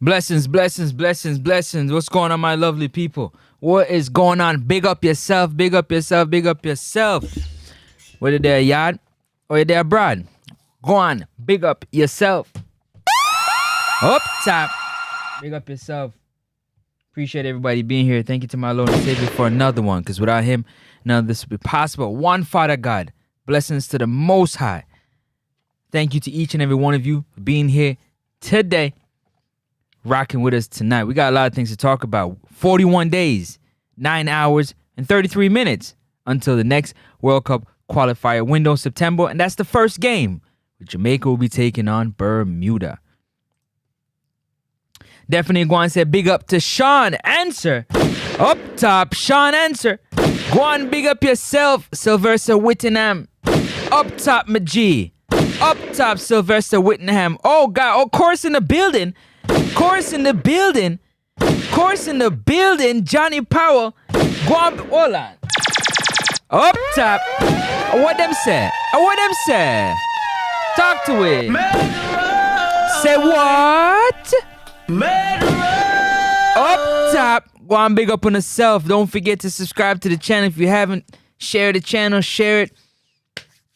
Blessings, blessings, blessings, blessings. What's going on, my lovely people? What is going on? Big up yourself, big up yourself, big up yourself. Whether they're yard or they're abroad, go on, big up yourself. Up top, big up yourself. Appreciate everybody being here. Thank you to my Lord and Savior for another one, because without him, none of this would be possible. One Father God, blessings to the Most High. Thank you to each and every one of you for being here today, rocking with us tonight. We got a lot of things to talk about. 41 days, 9 hours, and 33 minutes until the next World Cup qualifier window in September, and that's the first game, with Jamaica will be taking on Bermuda. Definitely go on and say big up to Sean Answer. Up top, Sean Answer. Go on, big up yourself, Sylvester Whittingham. Up top, Maji. Up top, Sylvester Whittingham. Oh, God. Oh, Chorus in the building. Chorus in the building. Chorus in the building. Johnny Powell. Go on. Hold on. Up top. What them say? What them say? Talk to it. Say what? Up top, go on, big up on yourself. Don't forget to subscribe to the channel if you haven't. Share the channel, share it.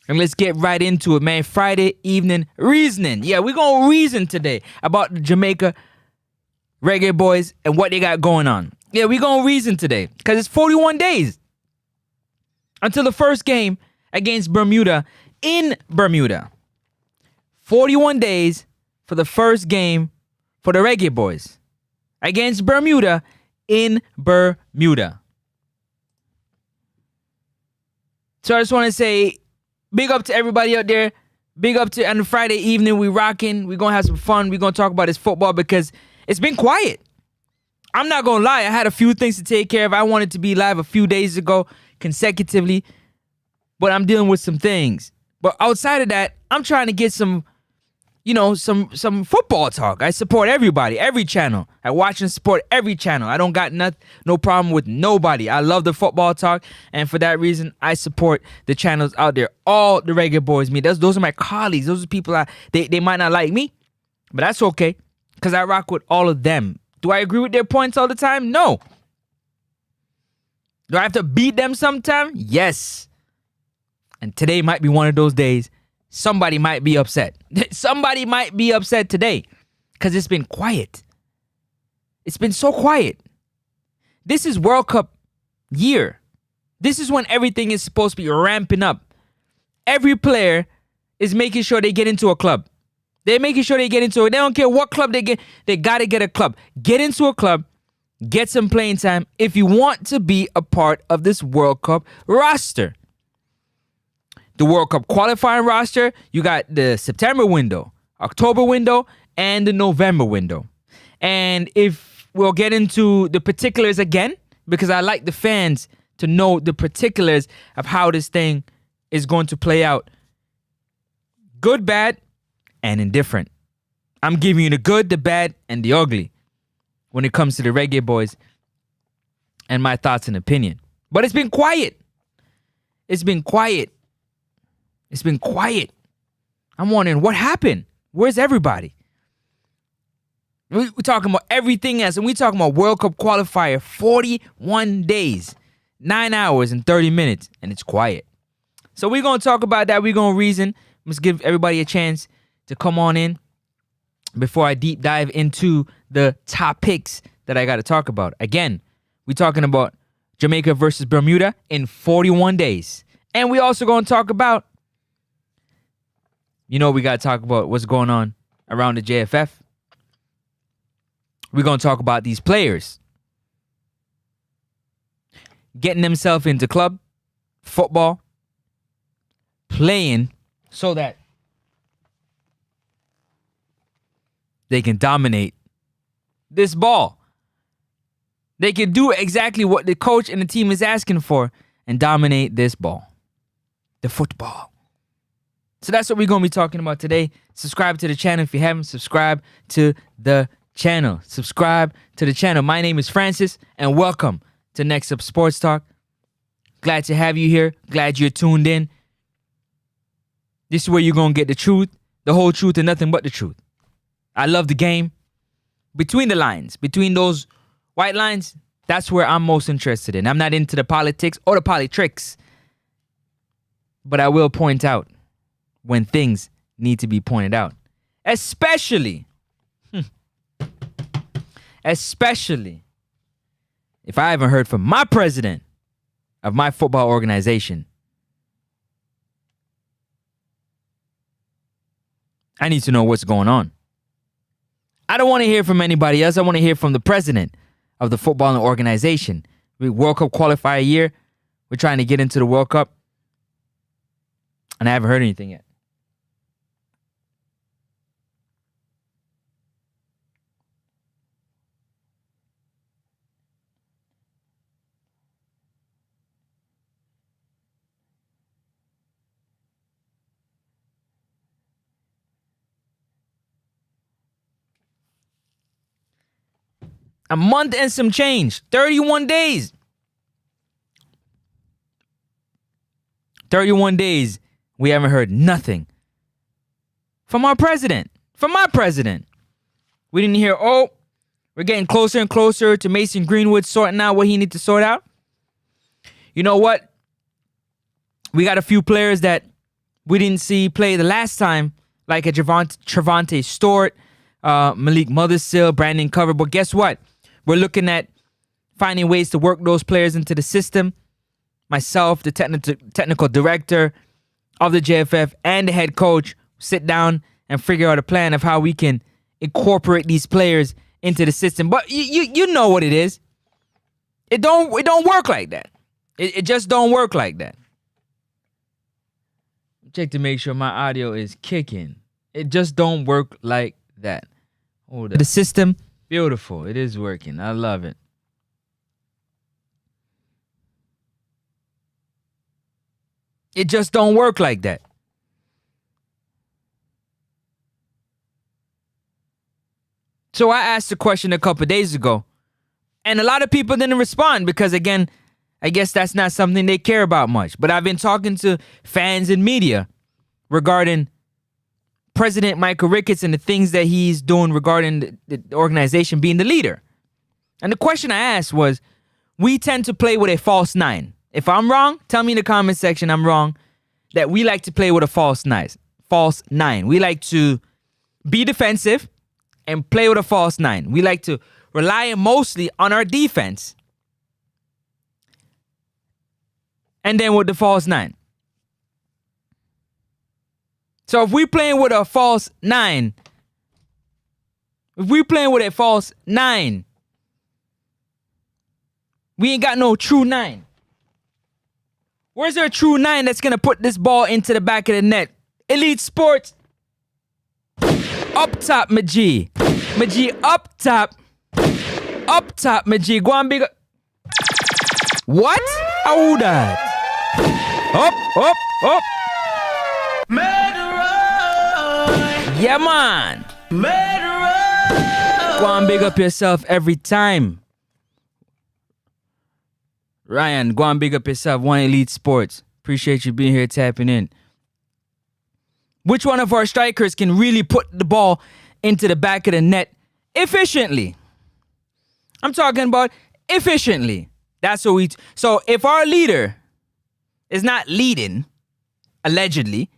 And let's get right into it, man. Friday evening reasoning. Yeah, we're going to reason today about the Jamaica Reggae Boyz and what they got going on. Yeah, we're going to reason today because it's 41 days until the first game against Bermuda in Bermuda. 41 days for the first game for the Reggae Boyz against Bermuda in Bermuda. So I just want to say big up to everybody out there. Big up to on Friday evening. We rocking. We're going to have some fun. We're going to talk about this football because it's been quiet. I'm not going to lie. I had a few things to take care of. I wanted to be live a few days ago consecutively, but I'm dealing with some things. But outside of that, I'm trying to get some football talk. I support everybody, every channel. I watch and support every channel. I don't got no problem with nobody. I love the football talk, and for that reason, I support the channels out there. All the Reggae Boyz, me. Those are my colleagues. Those are people they might not like me, but that's okay, because I rock with all of them. Do I agree with their points all the time? No. Do I have to beat them sometime? Yes. And today might be one of those days. Somebody might be upset. Somebody might be upset today because it's been quiet. It's been so quiet. This is World Cup year. This is when everything is supposed to be ramping up. Every player is making sure they get into a club. They're making sure they get into it. They don't care what club they get. They got to get a club. Get into a club. Get some playing time if you want to be a part of this World Cup roster. The World Cup qualifying roster, you got the September window, October window, and the November window. And if we'll get into the particulars again, because I like the fans to know the particulars of how this thing is going to play out. Good, bad, and indifferent. I'm giving you the good, the bad, and the ugly when it comes to the Reggae Boyz and my thoughts and opinion. But it's been quiet. It's been quiet. It's been quiet. I'm wondering what happened. Where's everybody? We're talking about everything else, and we're talking about World Cup qualifier, 41 days, 9 hours and 30 minutes, and it's quiet. So we're going to talk about that. We're going to reason. Let's give everybody a chance to come on in before I deep dive into the topics that I got to talk about. Again, we're talking about Jamaica versus Bermuda in 41 days. And we also going to talk about, we got to talk about what's going on around the JFF. We're going to talk about these players getting themselves into club football, playing so that they can dominate this ball. They can do exactly what the coach and the team is asking for and dominate this ball, the football. So that's what we're going to be talking about today. Subscribe to the channel if you haven't. Subscribe to the channel. Subscribe to the channel. My name is Francis, and welcome to Next Up Sports Talk. Glad to have you here. Glad you're tuned in. This is where you're going to get the truth, the whole truth, and nothing but the truth. I love the game. between the lines, between those white lines, that's where I'm most interested in. I'm not into the politics or the politricks, but I will point out when things need to be pointed out. Especially if I haven't heard from my president of my football organization. I need to know what's going on. I don't want to hear from anybody else. I want to hear from the president of the football organization. World Cup qualifier year. We're trying to get into the World Cup. And I haven't heard anything yet. A month and some change. 31 days. 31 days. We haven't heard nothing from our president. From my president. We didn't hear, oh, we're getting closer and closer to Mason Greenwood sorting out what he needs to sort out. You know what? We got a few players that we didn't see play the last time, like a Trevante Stewart, Malik Mothersill, Brandon Cover. But guess what? We're looking at finding ways to work those players into the system. Myself, the technical director of the JFF, and the head coach sit down and figure out a plan of how we can incorporate these players into the system. But you know what it is. It don't work like that. It just don't work like that. Check to make sure my audio is kicking. It just don't work like that. Hold up. The system, beautiful. It is working. I love it. It just don't work like that. So I asked the question a couple days ago, and a lot of people didn't respond because, again, I guess that's not something they care about much. But I've been talking to fans and media regarding President Michael Ricketts and the things that he's doing regarding the organization being the leader. And the question I asked was, we tend to play with a false nine. If I'm wrong, tell me in the comment section I'm wrong, that we like to play with a false nine. We like to be defensive and play with a false nine. We like to rely mostly on our defense and then with the false nine. So if we playing with a false nine, we ain't got no true nine. Where's there a true nine that's going to put this ball into the back of the net? Elite Sports. Up top, Maji. Maji, up top. Up top, Maji. Go on, big. What? How that? Up. Murderer. Yeah, man. Murderer. Go on, big up yourself every time. Ryan, go and big up yourself. One Elite Sports. Appreciate you being here, tapping in. Which one of our strikers can really put the ball into the back of the net efficiently? I'm talking about efficiently. That's what we... So if our leader is not leading, allegedly,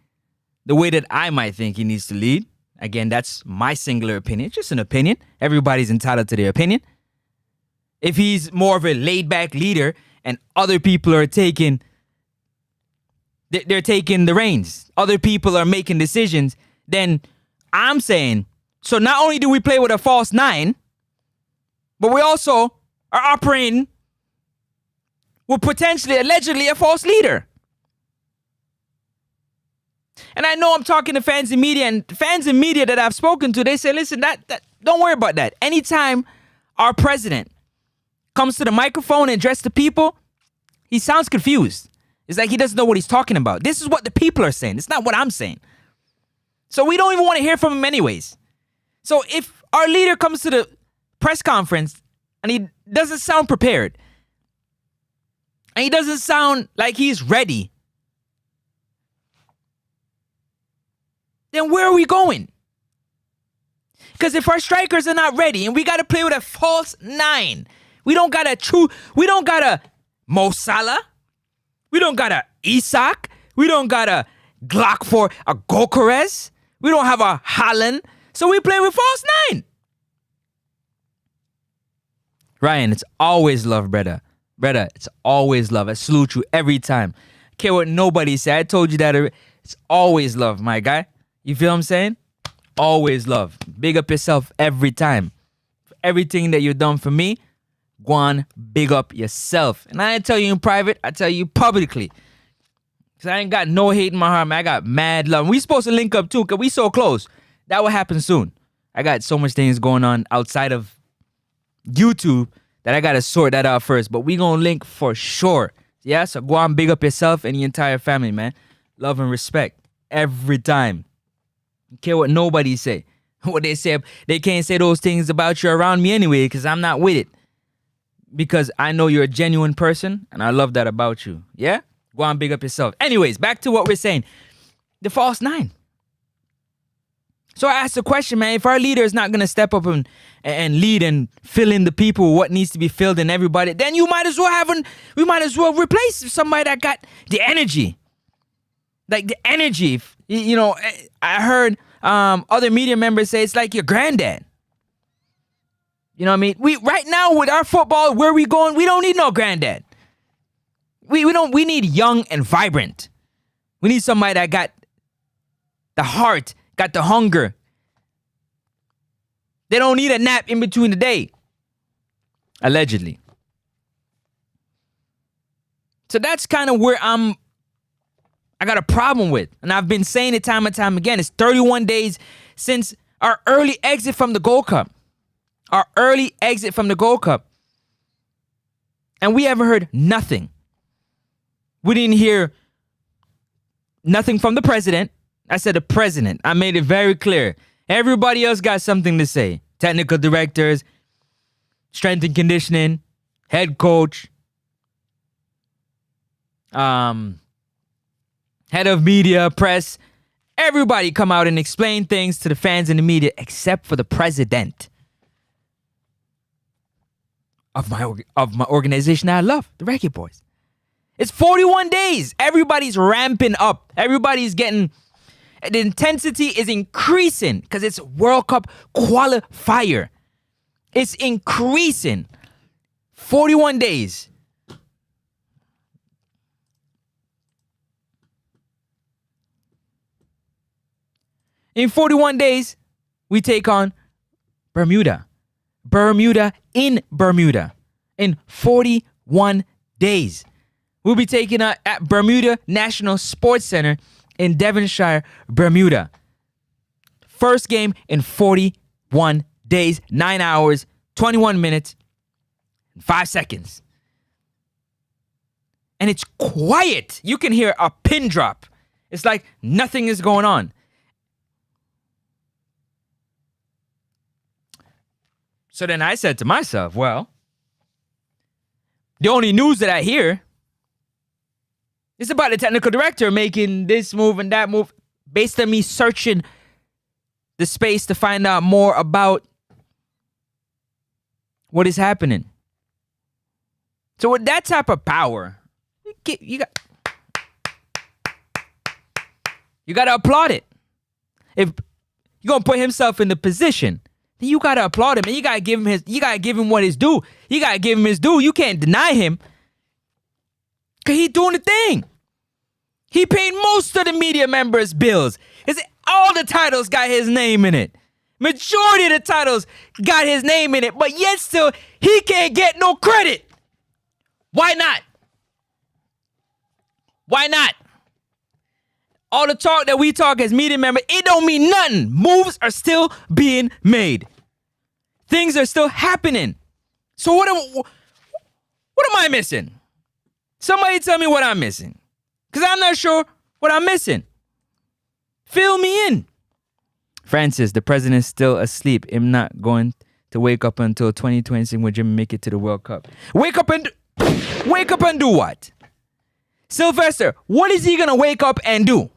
the way that I might think he needs to lead, again, that's my singular opinion. It's just an opinion. Everybody's entitled to their opinion. If he's more of a laid-back leader and other people are taking the reins, other people are making decisions, then I'm saying, so not only do we play with a false nine, but we also are operating with potentially, allegedly, a false leader. And I know I'm talking to fans and media that I've spoken to, they say, listen, that don't worry about that. Anytime our president comes to the microphone and address the people, he sounds confused. It's like he doesn't know what he's talking about. This is what the people are saying. It's not what I'm saying. So we don't even want to hear from him anyways. So if our leader comes to the press conference and he doesn't sound prepared, and he doesn't sound like he's ready, then where are we going? Because if our strikers are not ready and we got to play with a false nine, we don't got a Mo Salah, we don't got a Isak, we don't got a Glock for a Gokares, we don't have a Haaland, so we play with false nine. Ryan, it's always love, brother. Brother, it's always love. I salute you every time. I care what nobody say. I told you that it's always love, my guy. You feel what I'm saying? Always love. Big up yourself every time. For everything that you've done for me, go on, big up yourself. And I ain't tell you in private, I tell you publicly. Because I ain't got no hate in my heart, man. I got mad love. We supposed to link up too, because we so close. That will happen soon. I got so much things going on outside of YouTube that I got to sort that out first. But we going to link for sure. Yeah, so go on, big up yourself and the entire family, man. Love and respect every time. Don't care what nobody say. What they say, they can't say those things about you around me anyway, because I'm not with it. Because I know you're a genuine person, and I love that about you. Yeah? Go on, big up yourself. Anyways, back to what we're saying. The false nine. So I asked the question, man, if our leader is not going to step up and lead and fill in the people what needs to be filled in everybody, then we might as well replace somebody that got the energy. Like the energy. You know, I heard other media members say it's like your granddad. You know what I mean? Right now with our football, where we going, we don't need no granddad. We need young and vibrant. We need somebody that got the heart, got the hunger. They don't need a nap in between the day. Allegedly. So that's kind of where I got a problem with. And I've been saying it time and time again. It's 31 days since our early exit from the Gold Cup. Our early exit from the Gold Cup. And we haven't heard nothing. We didn't hear nothing from the president. I said the president. I made it very clear. Everybody else got something to say. Technical directors, strength and conditioning, head coach, head of media, press. Everybody come out and explain things to the fans and the media except for the president of my organization I love, the Reggae Boyz. It's 41 days. Everybody's ramping up. Everybody's getting... The intensity is increasing because it's World Cup qualifier. It's increasing. 41 days. In 41 days, we take on Bermuda. Bermuda in Bermuda. In 41 days. We'll be taking at Bermuda National Sports Center in Devonshire, Bermuda. First game in 41 days, 9 hours, 21 minutes, 5 seconds. And it's quiet. You can hear a pin drop. It's like nothing is going on. So then I said to myself, well, the only news that I hear is about the technical director making this move and that move based on me searching the space to find out more about what is happening. So with that type of power, you got to applaud it. If you're going to put himself in the position, then you got to applaud him and you got to give him what is due. You got to give him his due. You can't deny him because he's doing the thing. He paid most of the media members' bills. All the titles got his name in it. Majority of the titles got his name in it, but yet still, he can't get no credit. Why not? Why not? All the talk that we talk as media members, it don't mean nothing. Moves are still being made. Things are still happening. So what am I missing? Somebody tell me what I'm missing. Because I'm not sure what I'm missing. Fill me in. Francis, the president's still asleep. I'm not going to wake up until 2026 when Jimmy make it to the World Cup. Wake up and do what? Sylvester, what is he going to wake up and do?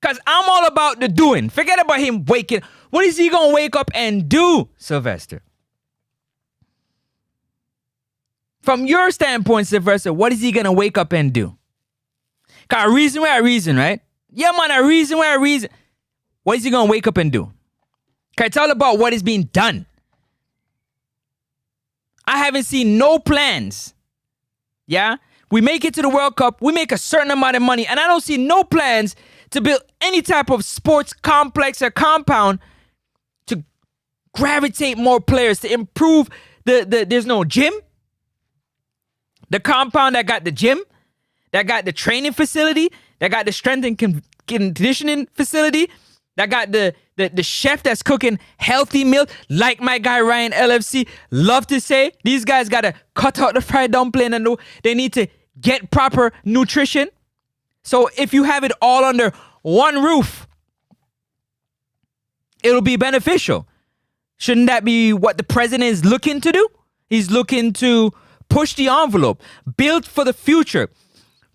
Because I'm all about the doing. Forget about him waking. What is he going to wake up and do, Sylvester? From your standpoint, Sylvester, what is he going to wake up and do? Because I reason, right? Yeah, man, I reason. What is he going to wake up and do? Okay, it's all about what is being done. I haven't seen no plans. Yeah? We make it to the World Cup. We make a certain amount of money. And I don't see no plans to build any type of sports complex or compound to gravitate more players, to improve there's no gym. The compound that got the gym, that got the training facility, that got the strength and conditioning facility, that got the chef that's cooking healthy meals, like my guy Ryan LFC love to say. These guys got to cut out the fried dumpling and they need to get proper nutrition. So if you have it all under one roof, it'll be beneficial. Shouldn't that be what the president is looking to do? He's looking to push the envelope, build for the future,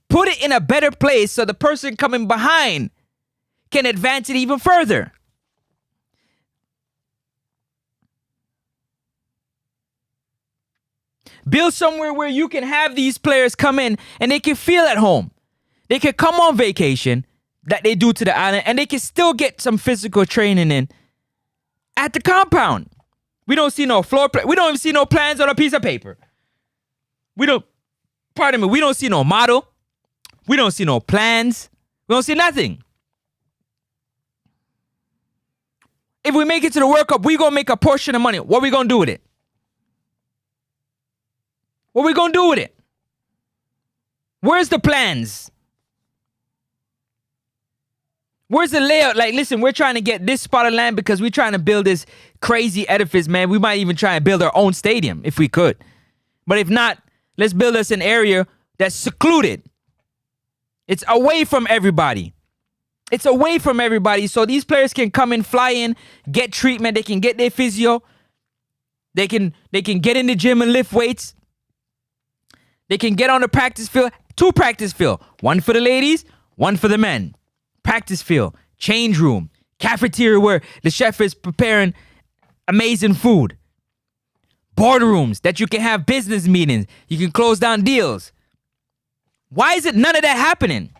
put it in a better place so the person coming behind can advance it even further. Build somewhere where you can have these players come in and they can feel at home. They can come on vacation that they do to the island and they can still get some physical training in at the compound. We don't see no floor plan. We don't even see no plans on a piece of paper. We don't see no model. We don't see no plans. We don't see nothing. If we make it to the World Cup, we gonna make a portion of money. What we gonna do with it? What we gonna do with it? Where's the plans? Where's the layout? Like, listen, we're trying to get this spot of land because we're trying to build this crazy edifice, man. We might even try and build our own stadium if we could. But if not, let's build us an area that's secluded. It's away from everybody. It's away from everybody so these players can come and fly in, get treatment. They can get their physio. They can get in the gym and lift weights. They can get on the practice field. 2 practice field. 1 for the ladies, 1 for the men. Practice field, change room, cafeteria where the chef is preparing amazing food. Boardrooms that you can have business meetings. You can close down deals. Why is it none of that happening?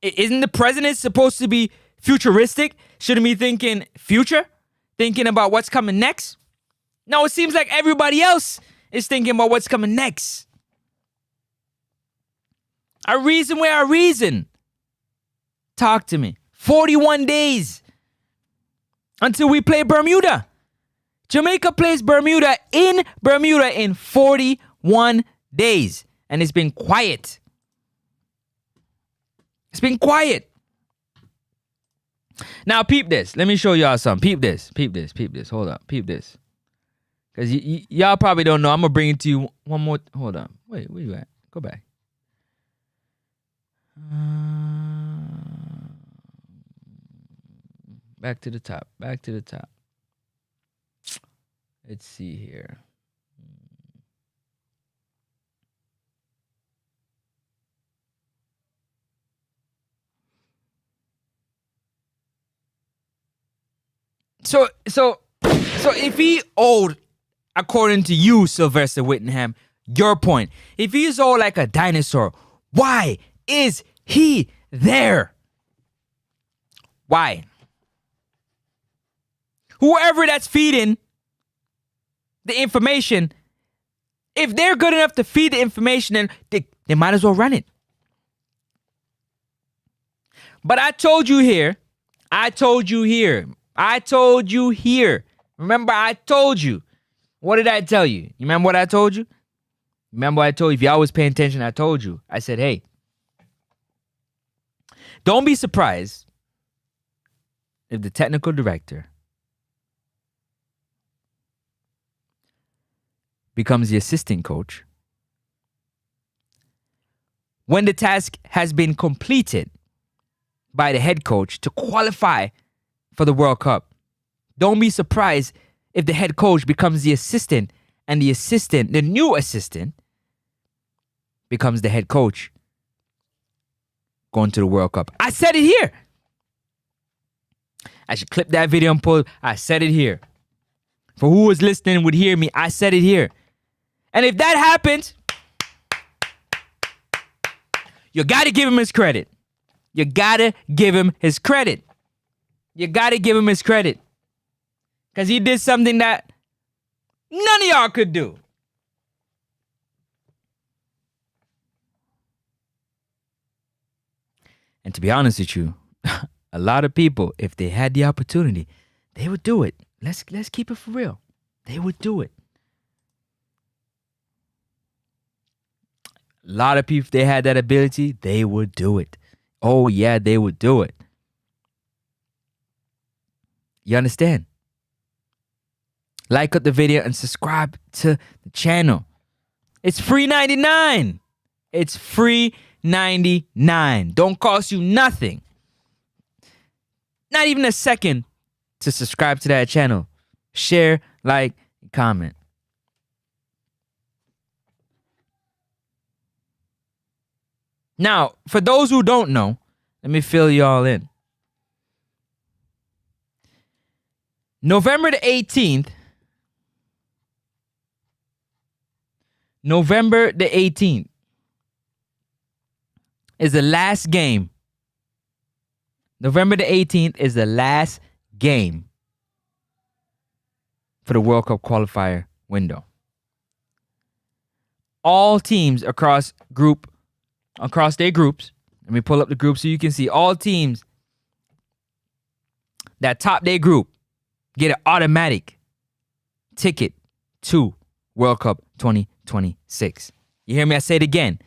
Isn't the president supposed to be futuristic? Shouldn't be thinking future? Thinking about what's coming next? No, it seems like everybody else is thinking about what's coming next. I reason. Talk to me. 41 days until we play Bermuda. Jamaica plays Bermuda in 41 days. And it's been quiet. It's been quiet. Now, peep this. Let me show y'all something. Peep this. Hold up. Peep this. Because y'all probably don't know. I'm going to bring it to you one more. Hold on. Wait, where you at? Go back. Back to the top. Let's see here. So if he owed, according to you, Sylvester Whittingham, your point, if he's old like a dinosaur, why is he there? Why? Whoever that's feeding the information, if they're good enough to feed the information, then they might as well run it. But I told you here. Remember, I told you. What did I tell you? You remember what I told you? Remember what I told you? If y'all was paying attention, I told you. I said, hey, don't be surprised if the technical director becomes the assistant coach when the task has been completed by the head coach to qualify for the World Cup. Don't be surprised if the head coach becomes the assistant and the new assistant, becomes the head coach going to the World Cup. I said it here. I should clip that video and pull. I said it here. For who was listening would hear me, I said it here. And if that happens, you got to give him his credit. You got to give him his credit. You got to give him his credit. Because he did something that none of y'all could do. And to be honest with you, a lot of people, if they had the opportunity, they would do it. Let's keep it for real. They would do it. A lot of people, if they had that ability, they would do it. Oh, yeah, they would do it. You understand? Like up the video and subscribe to the channel. It's free 99. It's free 99. Don't cost you nothing. Not even a second to subscribe to that channel. Share, like, comment. Now, for those who don't know, let me fill you all in. November the 18th is the last game. November the 18th is the last game for the World Cup qualifier window. All teams across their groups, let me pull up the group so you can see, all teams that top their group get an automatic ticket to World Cup 2026. You hear me? I say it again.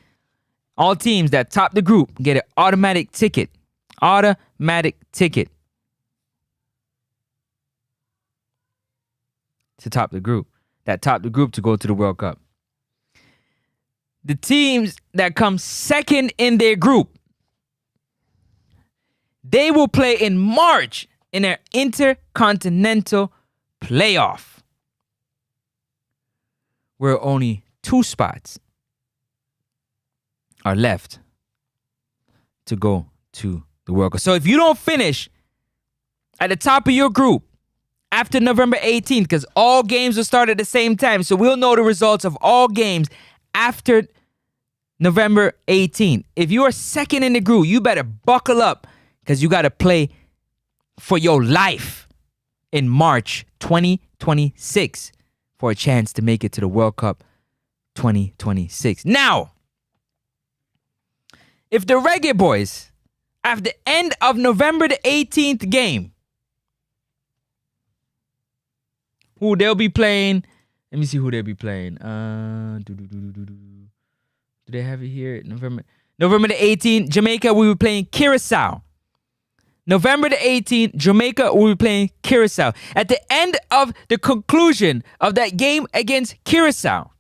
All teams that top the group get an automatic ticket. Automatic ticket to top the group. That top the group to go to the World Cup. The teams that come second in their group, they will play in March in their intercontinental playoff, where only 2 spots are left to go to the World Cup. So if you don't finish at the top of your group after November 18th, because all games will start at the same time, so we'll know the results of all games after November 18th. If you are second in the group, you better buckle up, because you got to play for your life in March 2026 for a chance to make it to the World Cup 2026. Now, if the Reggae Boyz, at the end of November the 18th game, who they'll be playing, let me see who they'll be playing. Do they have it here? November the 18th, Jamaica will be playing Curacao. November the 18th, Jamaica will be playing Curacao. At the end of the conclusion of that game against Curacao,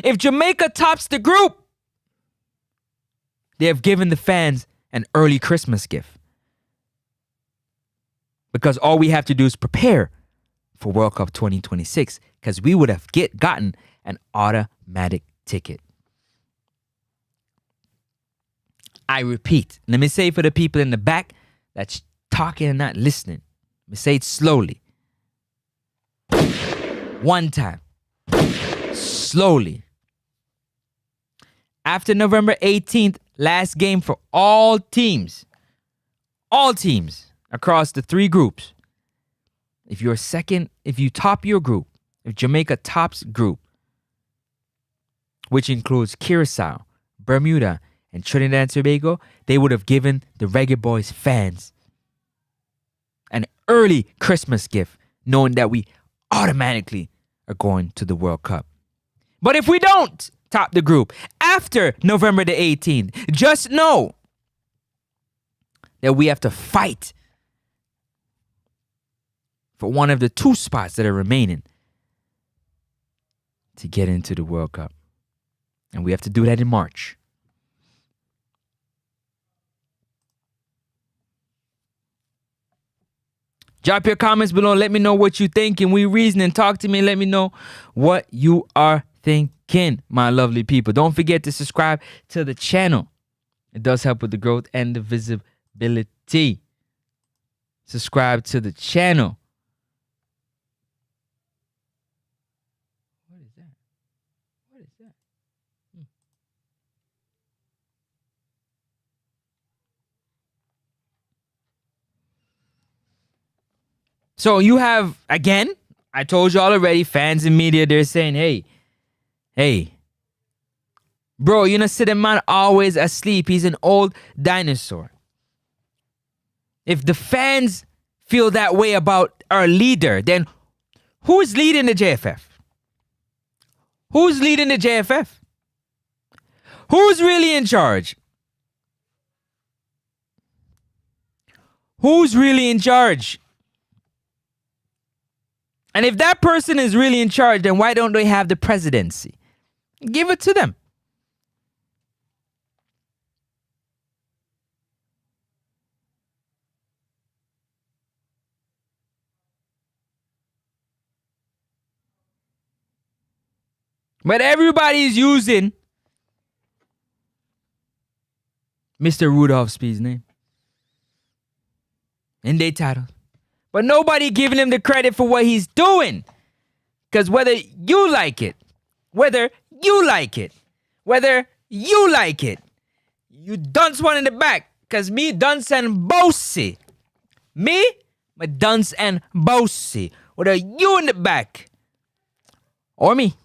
if Jamaica tops the group, they have given the fans an early Christmas gift. Because all we have to do is prepare for World Cup 2026, because we would have gotten an automatic ticket. I repeat, let me say it for the people in the back that's talking and not listening. Let me say it slowly. One time. Slowly. After November 18th, last game for all teams across the 3 groups. If you're second, if you top your group, if Jamaica tops group, which includes Curacao, Bermuda, and Trinidad and Tobago, they would have given the Reggae Boyz fans an early Christmas gift, knowing that we automatically are going to the World Cup. But if we don't top the group after November the 18th, just know that we have to fight for one of the 2 spots that are remaining to get into the World Cup. And we have to do that in March. Drop your comments below. Let me know what you think, and we reason and talk to me. Let me know what you are thinking, my lovely people. Don't forget to subscribe to the channel. It does help with the growth and the visibility. Subscribe to the channel. What is that? What is that? So you have, again, I told you all already, fans and media, they're saying, hey, bro, you know, see the man always asleep. He's an old dinosaur. If the fans feel that way about our leader, then who's leading the JFF? Who's leading the JFF? Who's really in charge? Who's really in charge? And if that person is really in charge, then why don't they have the presidency? Give it to them. But everybody's using Mr. Rudolph Speed's name in their title. But nobody giving him the credit for what he's doing. Because whether you like it, you dunce one in the back. Because me, dunce and bossy. Me dunce and bossy. Whether you in the back or me.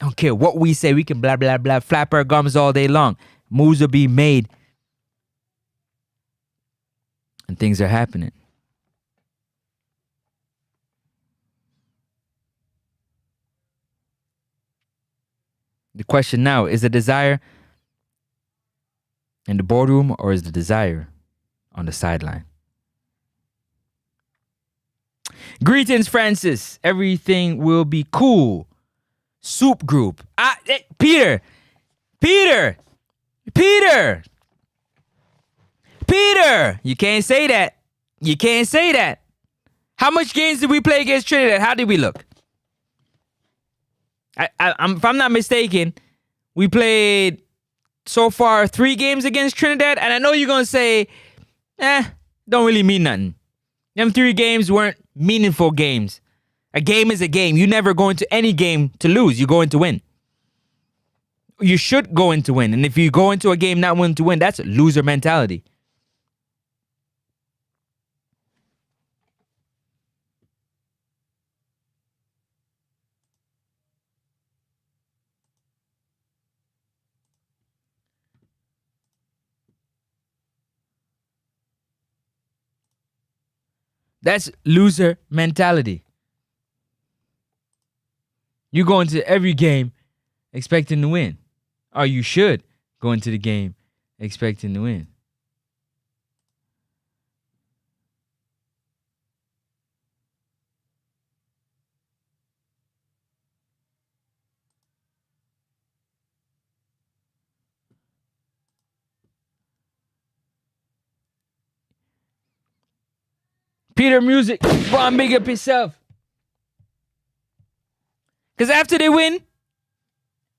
I don't care what we say. We can blah, blah, blah, flap our gums all day long. Moves will be made. And things are happening. The question now, is the desire in the boardroom or is the desire on the sideline? Greetings, Francis. Everything will be cool. Soup group. Peter. You can't say that. How much games did we play against Trinidad? How did we look? If I'm not mistaken, we played so far 3 games against Trinidad. And I know you're going to say, don't really mean nothing. Them 3 games weren't meaningful games. A game is a game. You never go into any game to lose. You go in to win. You should go in to win. And if you go into a game not wanting to win, that's a loser mentality. That's loser mentality. You go into every game expecting to win. Or you should go into the game expecting to win. Peter Music, go and big up yourself. Because after they win,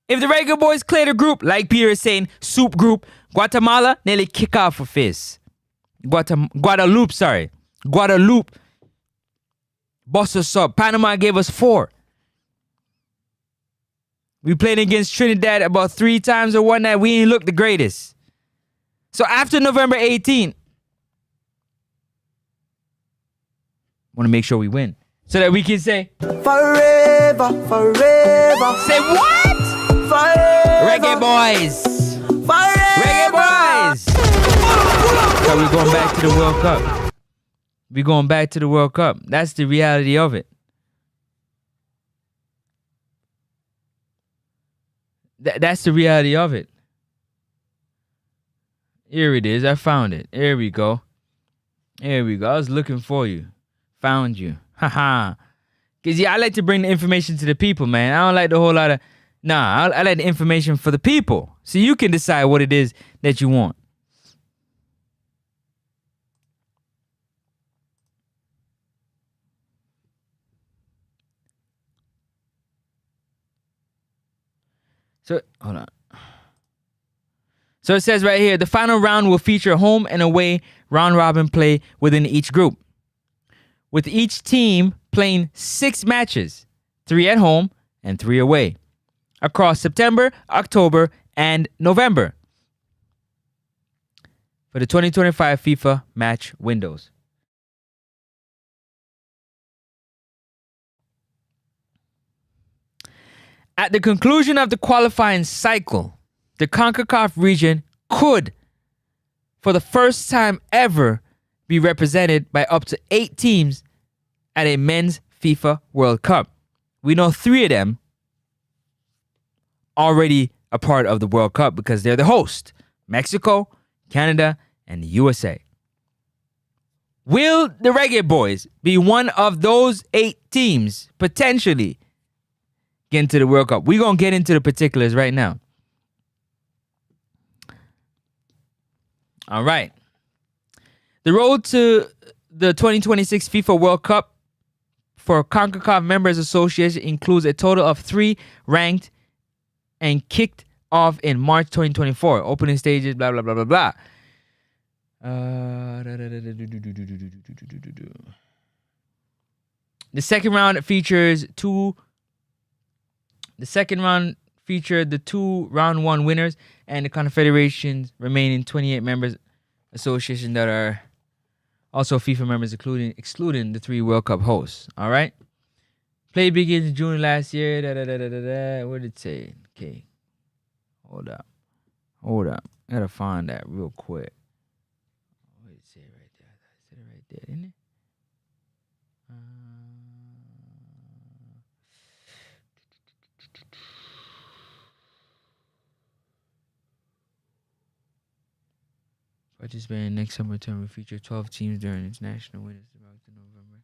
if the Reggae Boyz clear the group, like Peter is saying, soup group, Guatemala nearly kick off a fist. Guadeloupe. Boss us up. Panama gave us 4. We played against Trinidad about 3 times or one night. We ain't look the greatest. So after November 18th, want to make sure we win. So that we can say, forever. Say what? Forever. Reggae Boyz. Forever. Reggae Boyz. So we're going back to the World Cup. We're going back to the World Cup. That's the reality of it. That's the reality of it. Here it is. I found it. Here we go. I was looking for you. Found you. Haha. Because, I like to bring the information to the people, man. I don't like the whole lot of... I like the information for the people. So you can decide what it is that you want. So, hold on. So it says right here, the final round will feature home and away round robin play within each group, with each team playing 6 matches, 3 at home and 3 away, across September, October, and November for the 2025 FIFA match windows. At the conclusion of the qualifying cycle, the CONCACAF region could, for the first time ever, be represented by up to 8 teams at a men's FIFA World Cup. We know 3 of them already a part of the World Cup because they're the host: Mexico, Canada, and the USA. Will the Reggae Boyz be one of those 8 teams potentially get into the World Cup? We're going to get into the particulars right now. All right. The road to the 2026 FIFA World Cup for CONCACAF Members Association includes a total of 3 ranked and kicked off in March 2024. Opening stages, blah, blah, blah, blah, blah. The second round featured the 2 round 1 winners and the Confederation's remaining 28 members association that are also FIFA members, excluding the 3 World Cup hosts. All right. Play begins in June last year. What did it say? Okay. Hold up. I gotta find that real quick. What did it say right there? I said it right there, didn't it? Participating next summer term will feature 12 teams during international winners throughout November.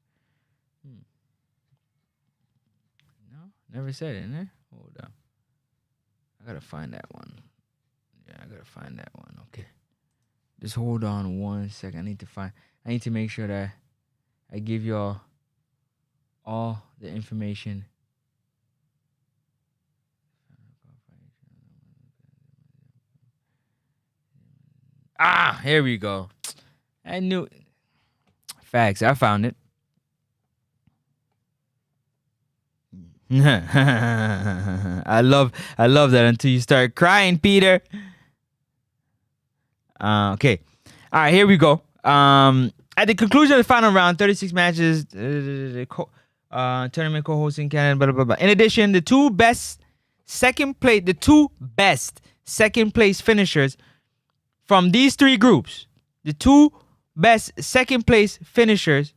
No, never said it, eh? Hold up. I gotta find that one. Yeah, I gotta find that one. Okay. Just hold on 1 second. I need to make sure that I give y'all all the information. Here we go. I knew. Facts. I found it. I love that until you start crying, Peter. Okay. All right, here we go. At the conclusion of the final round, 36 matches, tournament co-hosting Canada, blah, blah, blah. In addition, the two best second place finishers from these 3 groups, the 2 best second place finishers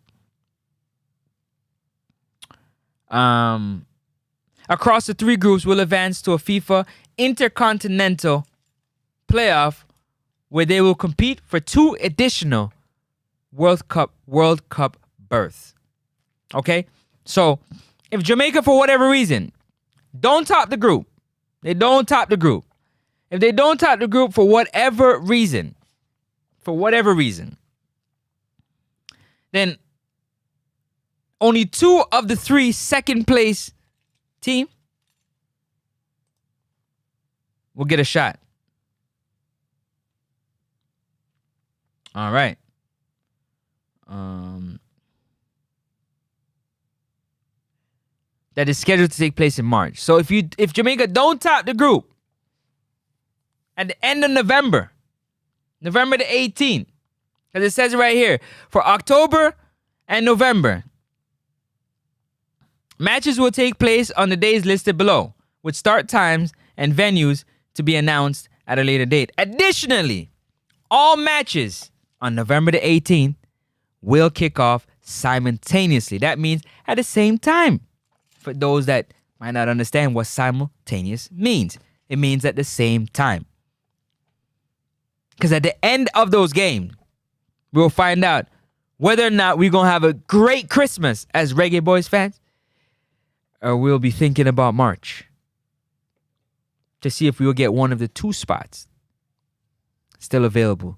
across the 3 groups will advance to a FIFA Intercontinental playoff where they will compete for 2 additional World Cup berths. Okay? So, if Jamaica, for whatever reason, don't top the group, if they don't top the group for whatever reason, then only 2 of the 3 second place team will get a shot. All right. That is scheduled to take place in March. So if Jamaica don't top the group at the end of November the 18th, as it says right here, for October and November, matches will take place on the days listed below, with start times and venues to be announced at a later date. Additionally, all matches on November the 18th will kick off simultaneously. That means at the same time. For those that might not understand what simultaneous means, it means at the same time. Because at the end of those games, we'll find out whether or not we're going to have a great Christmas as Reggae Boyz fans, or we'll be thinking about March to see if we will get one of the 2 spots still available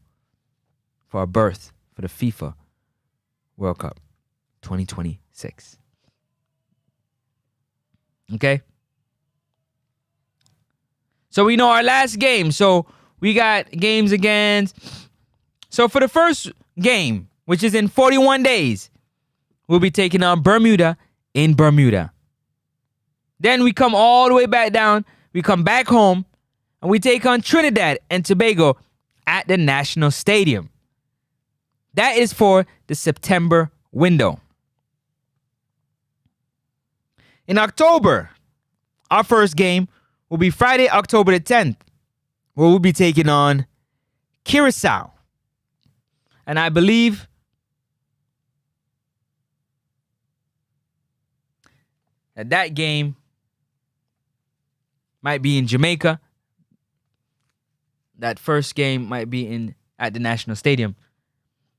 for a berth for the FIFA World Cup 2026. Okay? So we know our last game. So we got games against. So for the first game, which is in 41 days, we'll be taking on Bermuda in Bermuda. Then we come all the way back down. We come back home and we take on Trinidad and Tobago at the National Stadium. That is for the September window. In October, our first game will be Friday, October the 10th, where we'll be taking on Curacao. And I believe that game might be in Jamaica. That first game might be at the National Stadium.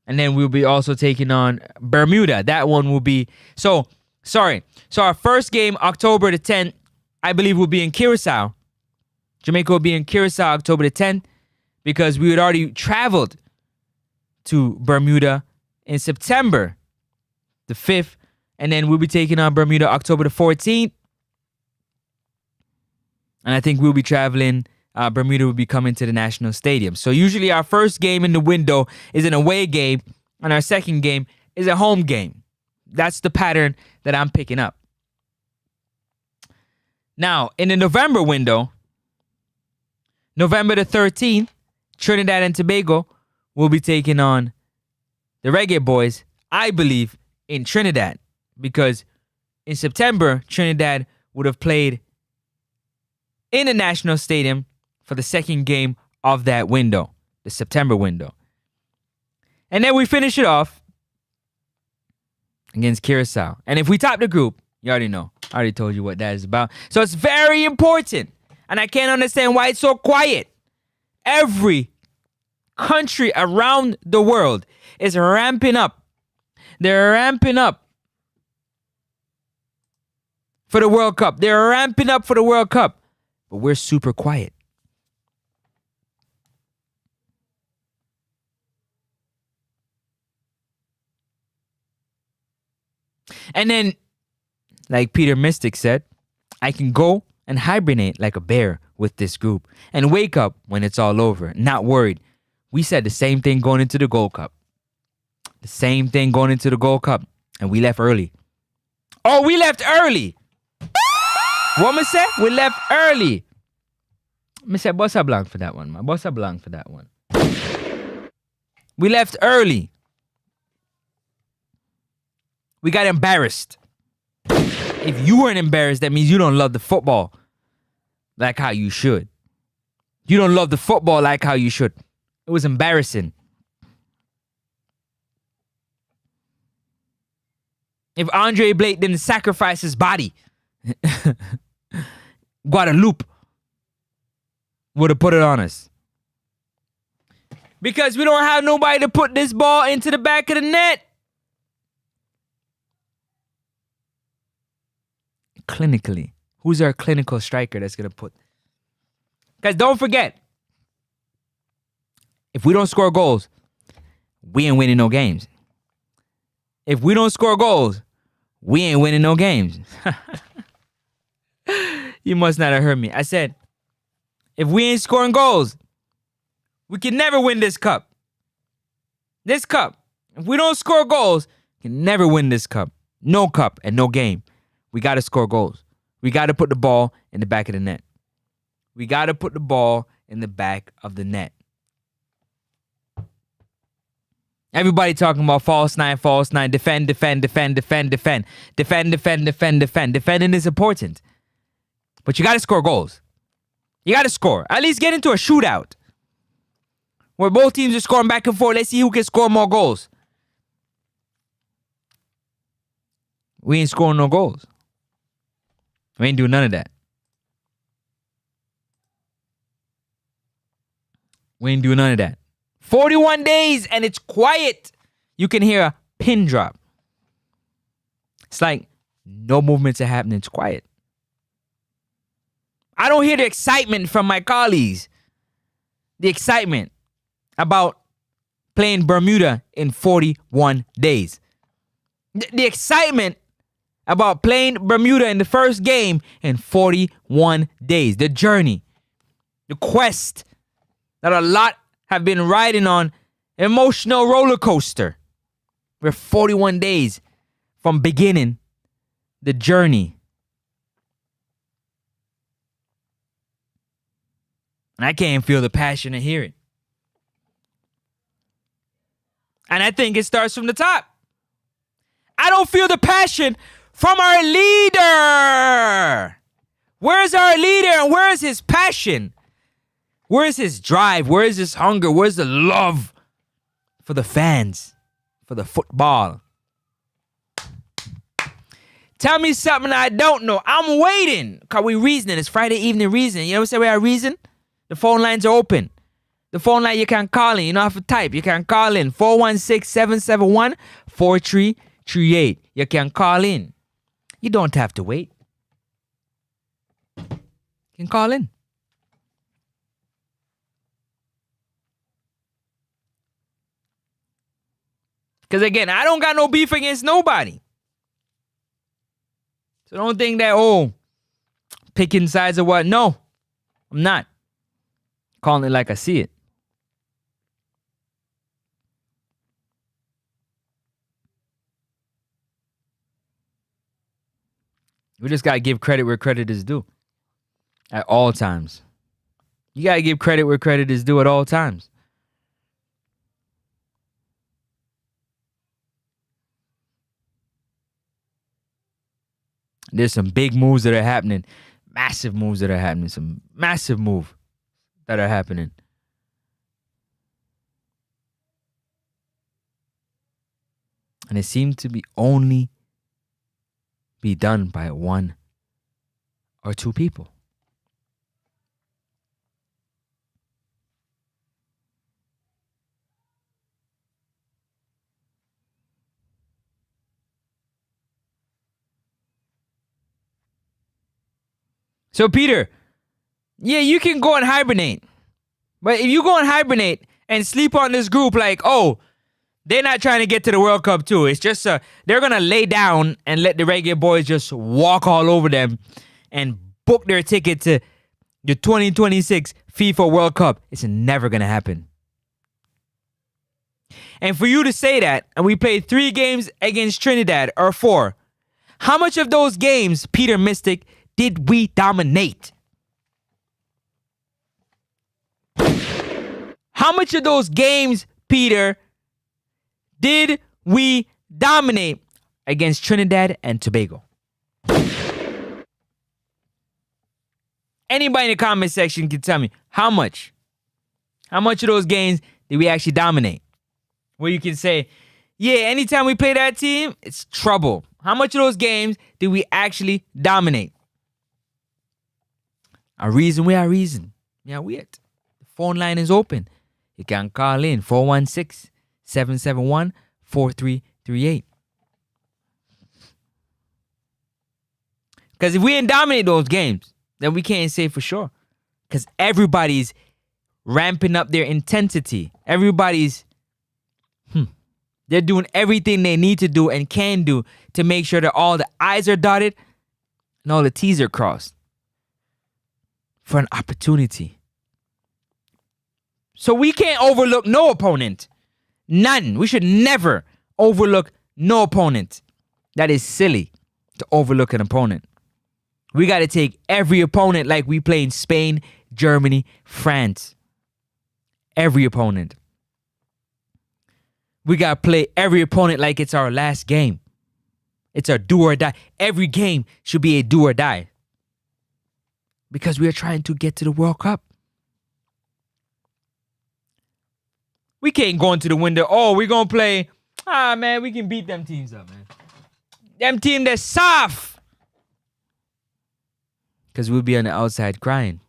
And then we'll be also taking on Bermuda. That one will be... So our first game, October the 10th, I believe will be in Curacao. Jamaica will be in Curacao October the 10th because we had already traveled to Bermuda in September the 5th. And then we'll be taking on Bermuda October the 14th. And I think we'll be traveling... Bermuda will be coming to the National Stadium. So usually our first game in the window is an away game, and our second game is a home game. That's the pattern that I'm picking up. Now, in the November window, November the 13th, Trinidad and Tobago will be taking on the Reggae Boyz, I believe, in Trinidad. Because in September, Trinidad would have played in the National Stadium for the second game of that window, the September window. And then we finish it off against Curacao. And if we top the group, you already know. I already told you what that is about. So it's very important. And I can't understand why it's so quiet. Every country around the world is ramping up. They're ramping up for the World Cup. They're ramping up for the World Cup. But we're super quiet. And then, like Peter Mystic said, I can go and hibernate like a bear with this group and wake up when it's all over, not worried. We said the same thing going into the Gold Cup. The same thing going into the Gold Cup. And we left early. Oh, we left early. What me say? We left early. Me say, bossa blanc for that one, man. Bossa blanc for that one. We left early. We got embarrassed. If you weren't embarrassed, that means you don't love the football like how you should. You don't love the football like how you should. It was embarrassing. If Andre Blake didn't sacrifice his body, Guadeloupe would have put it on us. Because we don't have nobody to put this ball into the back of the net. Clinically. Who's our clinical striker that's going to put... Because don't forget, if we don't score goals, we ain't winning no games. If we don't score goals, we ain't winning no games. You must not have heard me. I said, if we ain't scoring goals, we can never win this cup. This cup. If we don't score goals, we can never win this cup. No cup and no game. We got to score goals. We got to put the ball in the back of the net. We got to put the ball in the back of the net. Everybody talking about false nine, defend. Defending is important. But you got to score goals. You got to score. At least get into a shootout where both teams are scoring back and forth. Let's see who can score more goals. We ain't scoring no goals. We ain't doing none of that. We ain't doing none of that. 41 days and it's quiet. You can hear a pin drop. It's like no movements are happening. It's quiet. I don't hear the excitement from my colleagues. The excitement about playing Bermuda in 41 days. The excitement about playing Bermuda in the first game in 41 days. The journey. The quest. that a lot have been riding on emotional roller coaster. We're 41 days from beginning the journey. And I can't feel the passion to hear it. And I think it starts from the top. I don't feel the passion from our leader. Where's our leader and where is his passion? Where is his drive? Where is his hunger? Where's the love for the fans, for the football? Tell me something I don't know. I'm waiting. Because we reasoning. It's Friday evening reasoning. You know what I'm saying? We are reason. The phone lines are open. The phone line you can call in. You don't have to type. You can call in 416-771-4338. You can call in. You don't have to wait. You can call in. Because again, I don't got no beef against nobody. So don't think that, picking sides or what. No, I'm not. Calling it like I see it. We just got to give credit where credit is due. At all times. You got to give credit where credit is due at all times. There's some big moves that are happening. Massive moves that are happening. Some massive moves that are happening. And it seems to be only be done by one or two people. So Peter, yeah, you can go and hibernate. But if you go and hibernate and sleep on this group like, they're not trying to get to the World Cup too. It's just they're going to lay down and let the Reggae Boyz just walk all over them and book their ticket to the 2026 FIFA World Cup. It's never going to happen. And for you to say that, and we played 3 games against Trinidad, or 4, how much of those games, Peter Mystic, did we dominate? How much of those games, Peter, did we dominate against Trinidad and Tobago? Anybody in the comment section can tell me how much. How much of those games did we actually dominate? Where you can say, yeah, anytime we play that team, it's trouble. How much of those games did we actually dominate? A reason we are reason. Yeah, we it. The phone line is open. You can call in 416-771-4338. Because if we didn't dominate those games, then we can't say for sure. Because everybody's ramping up their intensity. Everybody's, they're doing everything they need to do and can do to make sure that all the I's are dotted and all the T's are crossed. For an opportunity. So we can't overlook no opponent. None. We should never overlook no opponent. That is silly to overlook an opponent. We got to take every opponent like we play in Spain, Germany, France. Every opponent. We got to play every opponent like it's our last game. It's a do or die. Every game should be a do or die. Because we are trying to get to the World Cup. We can't go into the window, we're going to play. Man, we can beat them teams up, man. Them team that's soft. Because we'll be on the outside crying.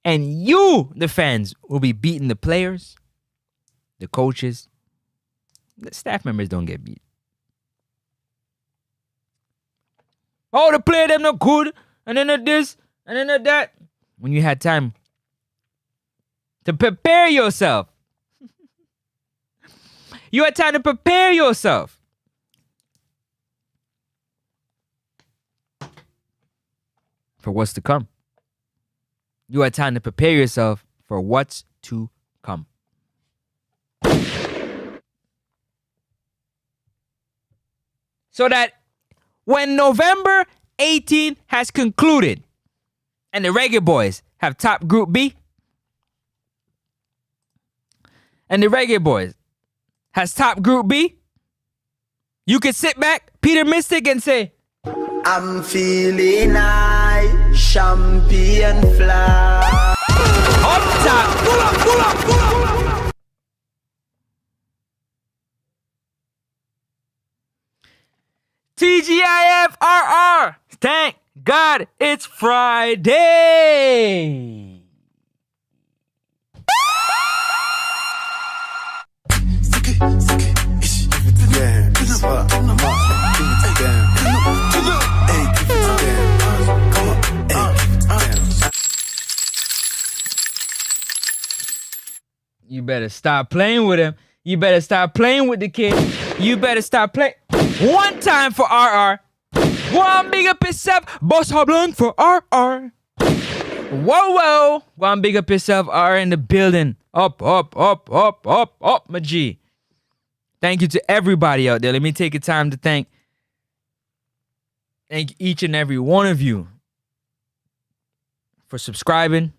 And you, the fans, will be beating the players, the coaches. The staff members don't get beat. The player them not good, and then this, and then that. When you had time to prepare yourself. You had time to prepare yourself. For what's to come. You have time to prepare yourself for what's to come. So that when November 18 has concluded and the Reggae Boyz have top Group B, and the Reggae Boyz has top Group B, you can sit back, Peter Mystic, and say, I'm feeling high, champion fly. up top, pull up, pull up, pull up. TGIFRR. Thank God it's Friday. You better stop playing with him. You better stop playing with the kid. You better stop playing. One time for RR. One big up yourself. Boss Hoblon for RR. Whoa, whoa. One big up yourself. RR in the building. Up, up, up, up, up, up, my G. Thank you to everybody out there. Let me take a time to thank each and every one of you for subscribing,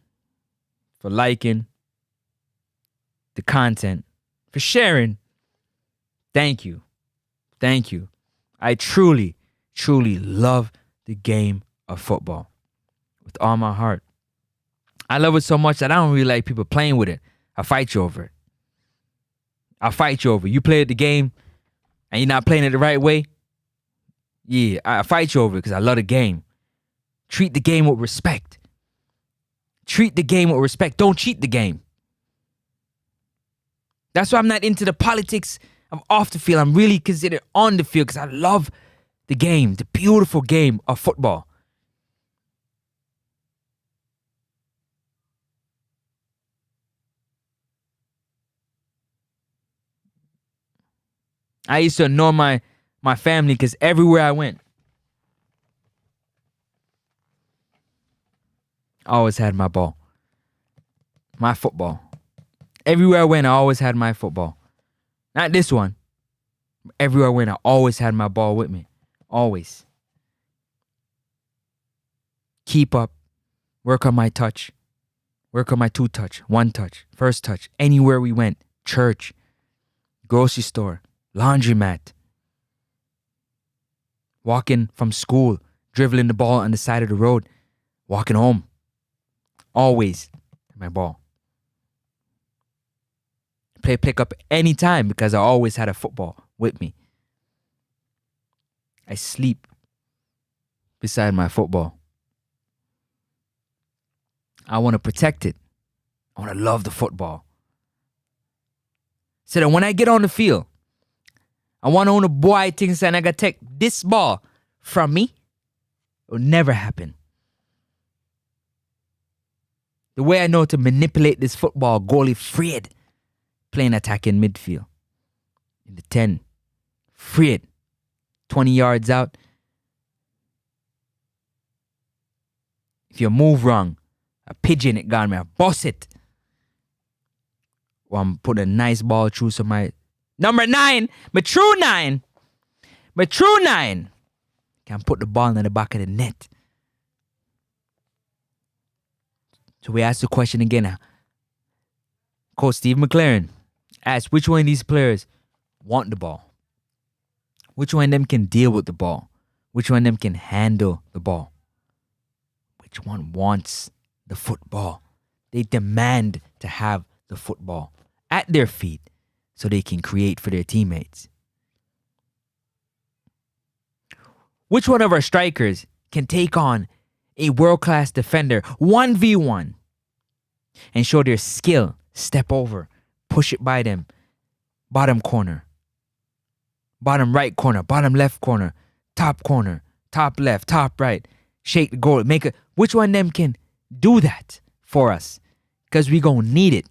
for liking the content, for sharing. Thank you. Thank you. I truly, truly love the game of football with all my heart. I love it so much that I don't really like people playing with it. I fight you over it. I'll fight you over it. You play the game and you're not playing it the right way. Yeah, I fight you over it because I love the game. Treat the game with respect. Treat the game with respect. Don't cheat the game. That's why I'm not into the politics of off the field. I'm really considered on the field because I love the game, the beautiful game of football. I used to annoy my family because everywhere I went, I always had my ball. My football. Everywhere I went, I always had my football. Not this one. Everywhere I went, I always had my ball with me. Always. Keep up. Work on my touch. Work on my two touch. One touch. First touch. Anywhere we went. Church. Grocery store. Laundromat. Walking from school. Dribbling the ball on the side of the road. Walking home. Always my ball. Play pick up any time because I always had a football with me. I sleep beside my football. I want to protect it. I want to love the football. So that when I get on the field, I want to own a boy thinks and I got to take this ball from me. It will never happen. The way I know to manipulate this football, goalie Fred, playing attack in midfield. In the 10. Fred, 20 yards out. If you move wrong, a pigeon it gone me, I boss it. Or I'm put a nice ball through some my number 9, my true 9. My true 9 can put the ball in the back of the net. So we ask the question again. Coach Steve McLaren asked which one of these players want the ball. Which one of them can deal with the ball. Which one of them can handle the ball. Which one wants the football. They demand to have the football at their feet so they can create for their teammates. Which one of our strikers can take on a world-class defender 1v1 and show their skill, step over, push it by them, bottom corner, bottom right corner, bottom left corner, top left, top right, shake the goal, make it. Which one of them can do that for us? Because we gonna need it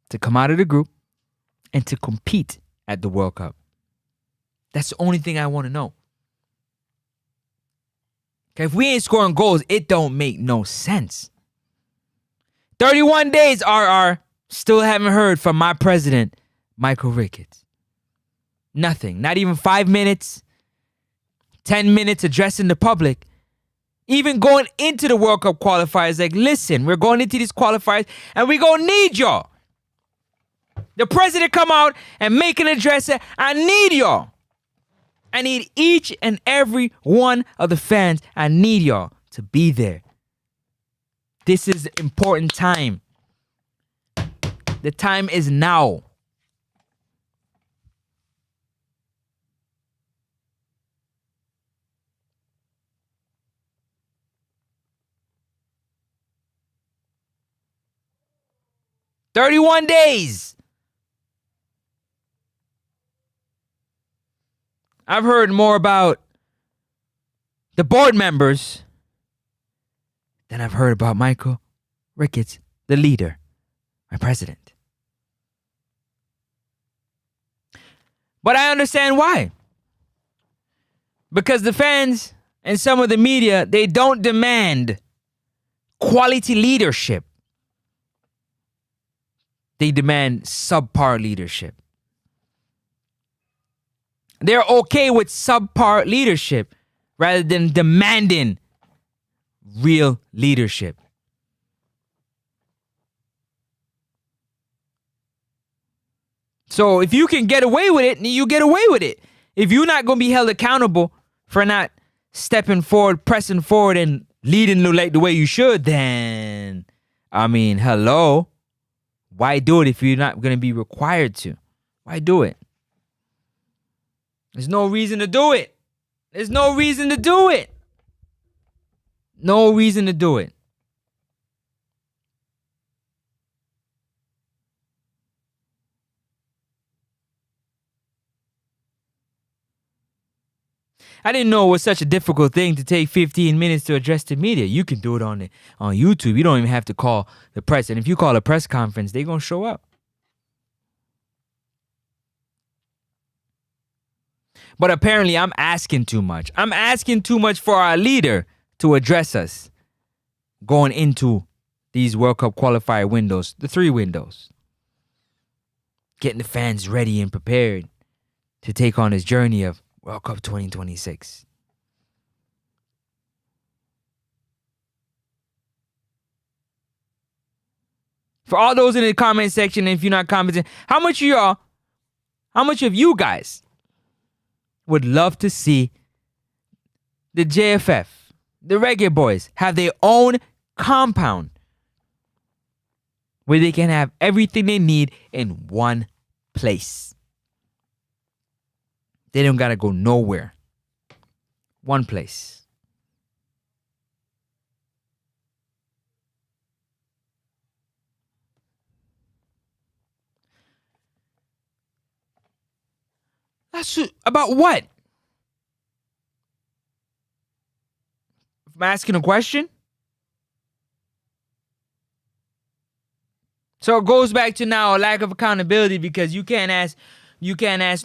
to come out of the group and to compete at the World Cup. That's the only thing I want to know. Okay, if we ain't scoring goals, it don't make no sense. 31 days, RR. Still haven't heard from my president, Michael Ricketts. Nothing. Not even 5 minutes, 10 minutes addressing the public. Even going into the World Cup qualifiers, like, listen, we're going into these qualifiers and we're going to need y'all. The president come out and make an address. I need y'all. I need each and every one of the fans. I need y'all to be there. This is important time. The time is now. "31 days. I've heard more about the board members than I've heard about Michael Ricketts, the leader, my president. But I understand why. Because the fans and some of the media, they don't demand quality leadership. They demand subpar leadership. They're okay with subpar leadership rather than demanding real leadership. So if you can get away with it, you get away with it. If you're not going to be held accountable for not stepping forward, pressing forward, and leading like the way you should, then, I mean, hello. Why do it if you're not going to be required to? Why do it? There's no reason to do it. There's no reason to do it. No reason to do it. I didn't know it was such a difficult thing to take 15 minutes to address the media. You can do it on YouTube. You don't even have to call the press. And if you call a press conference, they're going to show up. But apparently I'm asking too much. I'm asking too much for our leader to address us going into these World Cup qualifier windows, the 3 windows. Getting the fans ready and prepared to take on this journey of World Cup 2026. For all those in the comment section, if you're not commenting, how much of you guys would love to see the JFF, the Reggae Boyz, have their own compound where they can have everything they need in one place? They don't gotta go nowhere. One place. That's about what? I'm asking a question. So it goes back to now a lack of accountability because you can't ask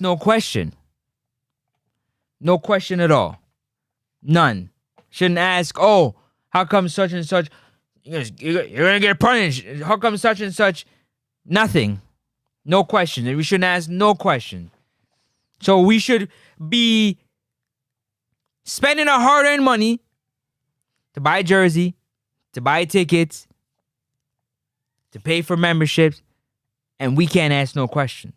no question. No question at all. None. Shouldn't ask, oh, how come such and such, you're going to get punished. How come such and such? Nothing. No question. We shouldn't ask no question. So we should be spending our hard-earned money to buy a jersey, to buy tickets, to pay for memberships, and we can't ask no questions.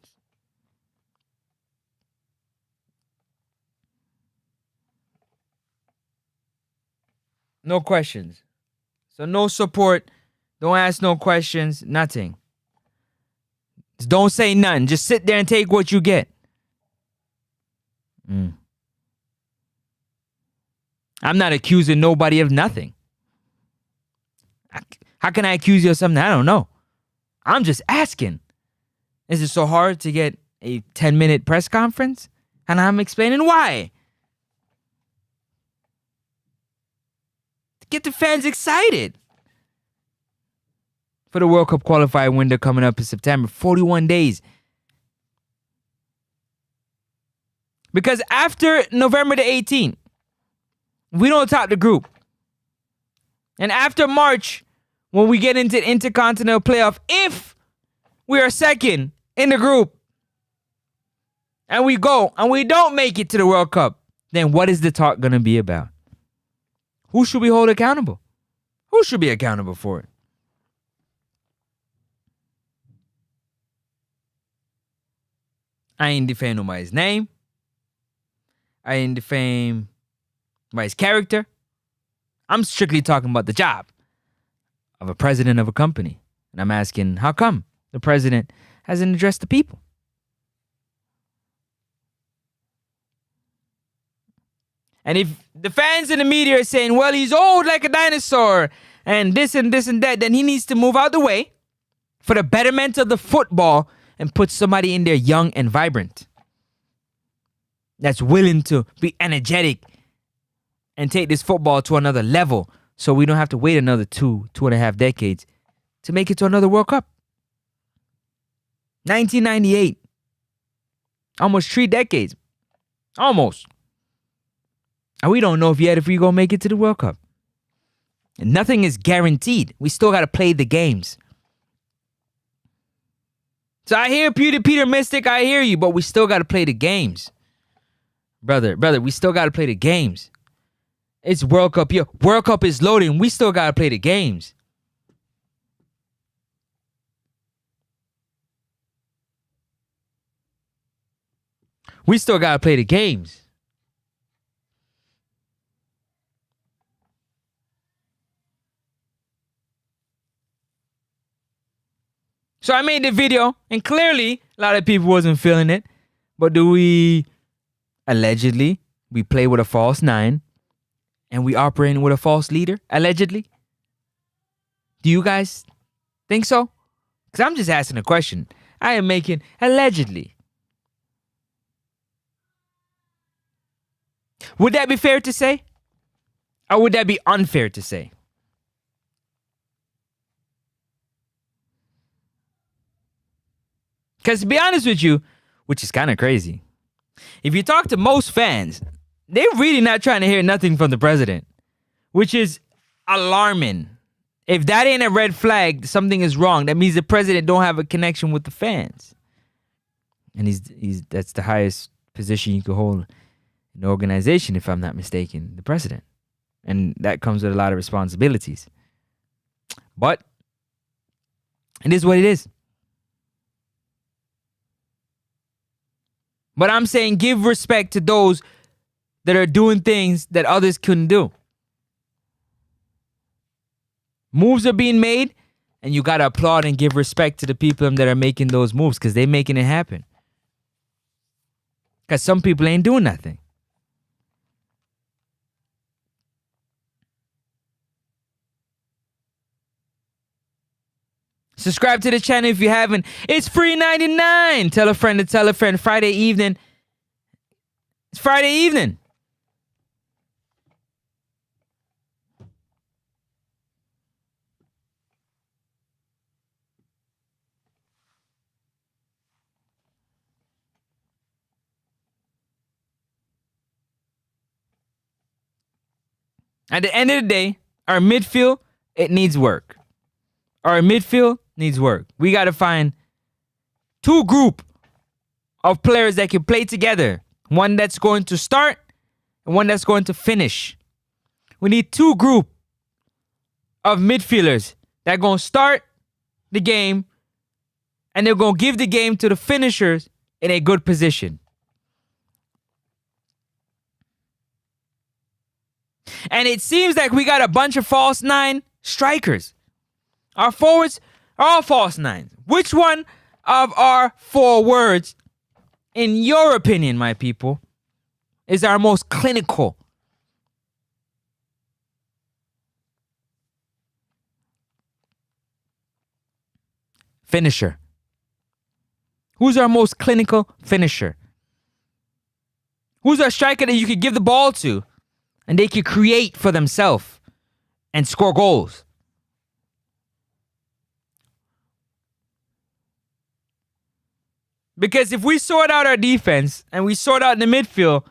No questions. So no support. Don't ask no questions. Nothing. Just don't say nothing. Just sit there and take what you get. I'm not accusing nobody of nothing. How can I accuse you of something? I don't know. I'm just asking. Is it so hard to get a 10-minute press conference? And I'm explaining why. Get the fans excited for the World Cup qualifier window coming up in September. 41 days. Because after November the 18th, we don't top the group. And after March, when we get into the Intercontinental Playoff, if we are second in the group and we go and we don't make it to the World Cup, then what is the talk going to be about? Who should we hold accountable? Who should be accountable for it? I ain't defame nobody's name. I ain't defame nobody's character. I'm strictly talking about the job of a president of a company. And I'm asking, how come the president hasn't addressed the people? And if the fans and the media are saying, well, he's old like a dinosaur and this and that, then he needs to move out the way for the betterment of the football and put somebody in there young and vibrant that's willing to be energetic and take this football to another level so we don't have to wait another 2.5 decades to make it to another World Cup. 1998. Almost 3 decades. Almost. And we don't know if yet if we're going to make it to the World Cup. And nothing is guaranteed. We still got to play the games. So I hear Peter Mystic, I hear you, but we still got to play the games. Brother, we still got to play the games. It's World Cup year. World Cup is loading. We still got to play the games. We still got to play the games. So I made the video, and clearly a lot of people wasn't feeling it. But do we allegedly we play with a false 9 and we operating with a false leader? Allegedly? Do you guys think so? Because I'm just asking a question. I am making allegedly. Would that be fair to say? Or would that be unfair to say? Because to be honest with you, which is kind of crazy, if you talk to most fans, they're really not trying to hear nothing from the president, which is alarming. If that ain't a red flag, something is wrong. That means the president don't have a connection with the fans. And that's the highest position you could hold in the organization, if I'm not mistaken, the president. And that comes with a lot of responsibilities. But it is what it is. But I'm saying give respect to those that are doing things that others couldn't do. Moves are being made, and you got to applaud and give respect to the people that are making those moves because they're making it happen. Because some people ain't doing nothing. Subscribe to the channel if you haven't. It's free 99. Tell a friend to tell a friend. Friday evening. It's Friday evening. At the end of the day, our midfield, it needs work. Our midfield needs work. We got to find 2 group of players that can play together. One that's going to start and one that's going to finish. We need 2 group of midfielders that are going to start the game and they're going to give the game to the finishers in a good position. And it seems like we got a bunch of false 9 strikers. Our forwards are all false 9s. Which one of our forwards, in your opinion, my people, is our most clinical? Finisher. Who's our most clinical finisher? Who's our striker that you could give the ball to and they could create for themselves and score goals? Because if we sort out our defense and we sort out the midfield,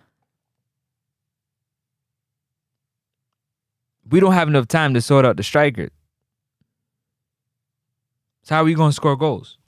we don't have enough time to sort out the strikers. So how are we gonna score goals?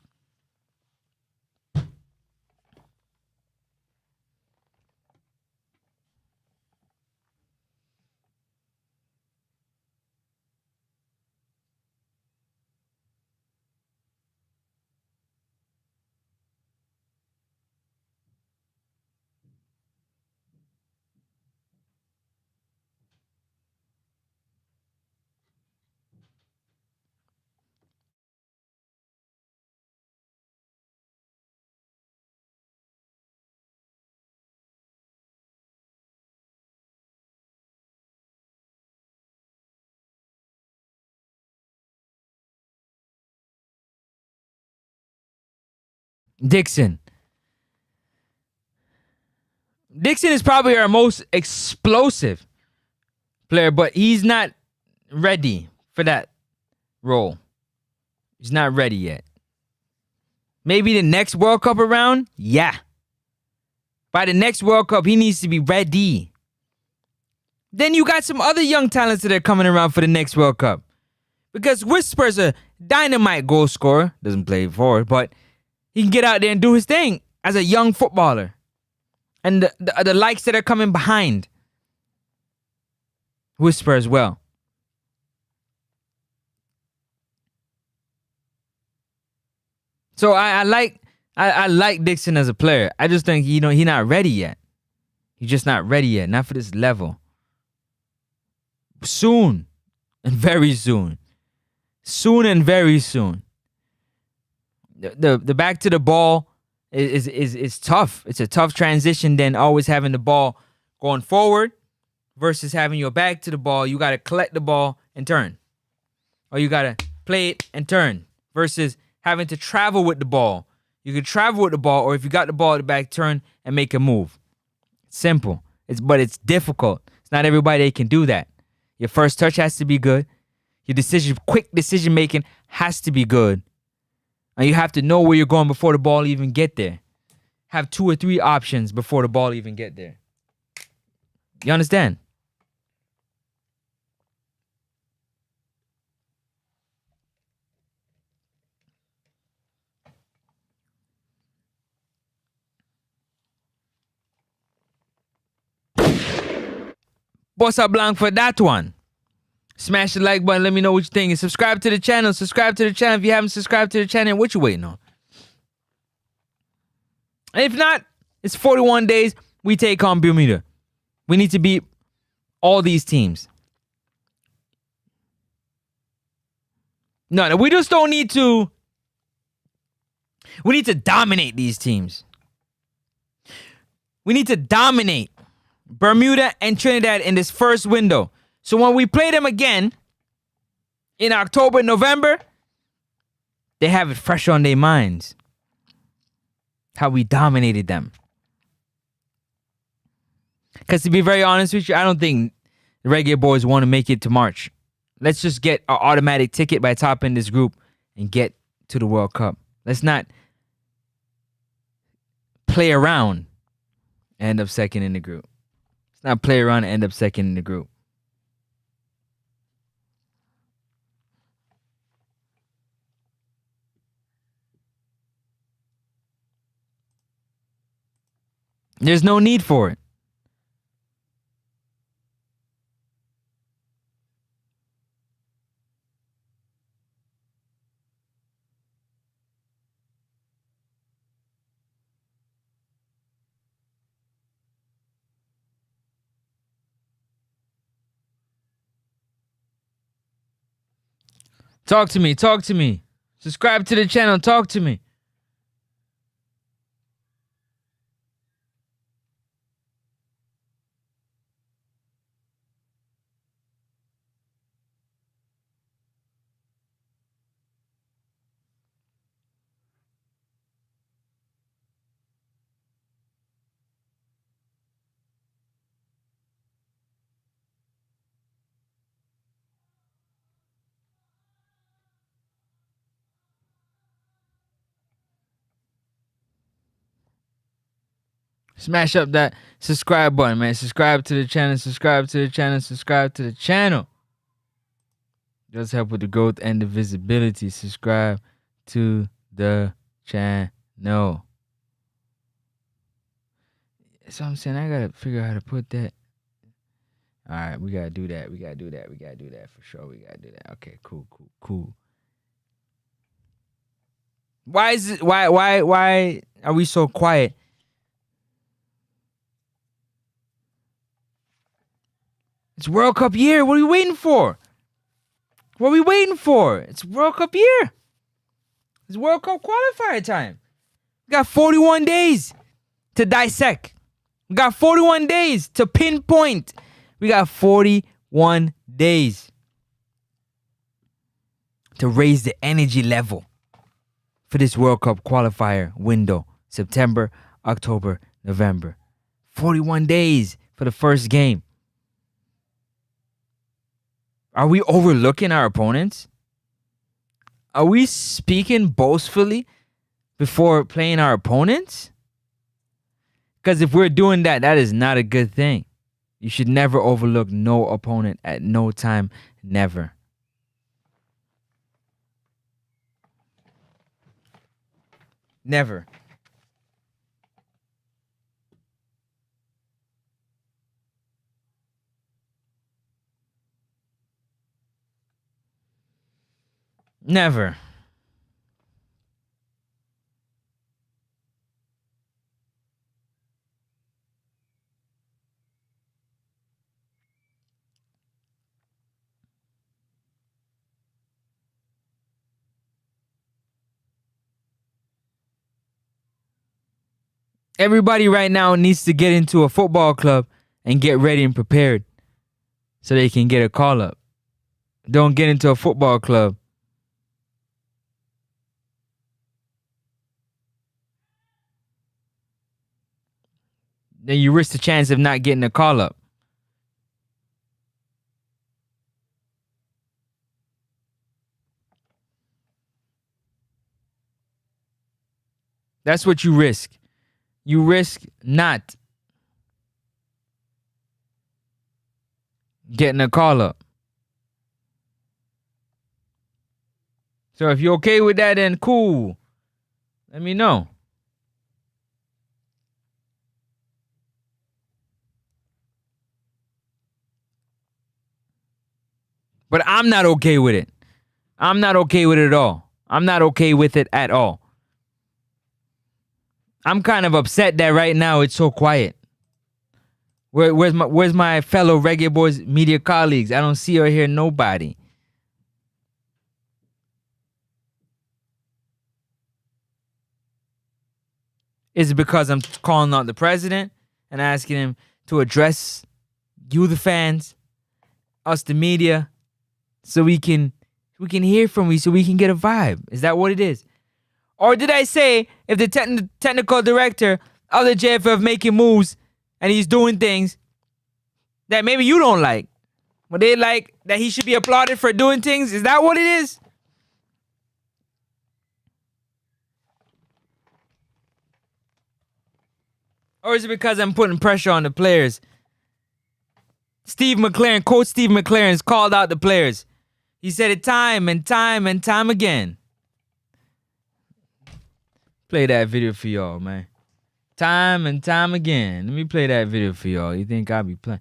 Dixon. Dixon is probably our most explosive player, but he's not ready for that role. He's not ready yet. Maybe the next World Cup around? Yeah. By the next World Cup, he needs to be ready. Then you got some other young talents that are coming around for the next World Cup. Because Whisper's a dynamite goal scorer. Doesn't play forward, but he can get out there and do his thing as a young footballer. And the likes that are coming behind Whisper as well. So I like Dixon as a player. I just think he's not ready yet. He's just not ready yet. Not for this level. Soon and very soon. Soon and very soon. The back to the ball is tough. It's a tough transition than always having the ball going forward versus having your back to the ball. You got to collect the ball and turn. Or you got to play it and turn versus having to travel with the ball. You can travel with the ball, or if you got the ball at the back, turn and make a move. Simple. But it's difficult. It's not everybody that can do that. Your first touch has to be good. Your quick decision making has to be good. And you have to know where you're going before the ball even get there. Have 2 or 3 options before the ball even get there. You understand? Bossa Blanc for that one. Smash the like button. Let me know what you think. And subscribe to the channel. Subscribe to the channel if you haven't subscribed to the channel. What you waiting on? And if not, it's 41 days. We take on Bermuda. We need to beat all these teams. No, we just don't need to. We need to dominate these teams. We need to dominate Bermuda and Trinidad in this first window. So when we play them again in October, November, they have it fresh on their minds. How we dominated them. Because to be very honest with you, I don't think the Reggae Boyz want to make it to March. Let's just get an automatic ticket by topping this group and get to the World Cup. Let's not play around and end up second in the group. Let's not play around and end up second in the group. There's no need for it. Talk to me. Talk to me. Subscribe to the channel. Talk to me. Smash up that subscribe button, man. Subscribe to the channel. Subscribe to the channel. Subscribe to the channel. Does help with the growth and the visibility. Subscribe to the channel. So I'm saying I gotta figure out how to put that. All right, we gotta do that. We gotta do that for sure. We gotta do that. Okay, cool. Why is it? Why are we so quiet? It's World Cup year. What are we waiting for? It's World Cup year. It's World Cup qualifier time. We got 41 days to dissect. We got 41 days to pinpoint. We got 41 days to raise the energy level for this World Cup qualifier window. September, October, November. 41 days for the first game. Are we overlooking our opponents? Are we speaking boastfully before playing our opponents? Because if we're doing that, that is not a good thing. You should never overlook no opponent at no time. Never. Never. Never. Everybody right now needs to get into a football club and get ready and prepared so they can get a call up. Don't get into a football club then you risk the chance of not getting a call up. That's what you risk. You risk not getting a call up. So if you're okay with that, then cool. Let me know. But I'm not okay with it. I'm not okay with it at all. I'm not okay with it at all. I'm kind of upset that right now it's so quiet. Where's my fellow Reggae Boyz media colleagues? I don't see or hear nobody. Is it because I'm calling out the president and asking him to address you, the fans, us, the media, so we can hear from you, so we can get a vibe? Is that what it is? Or did I say if the technical director of the JFF making moves and he's doing things that maybe you don't like, but they like that he should be applauded for doing things? Is that what it is? Or is it because I'm putting pressure on the players? Coach Steve McLaren's called out the players. He said it time and time and time again. Play that video for y'all, man. Time and time again. Let me play that video for y'all. You think I'll be playing?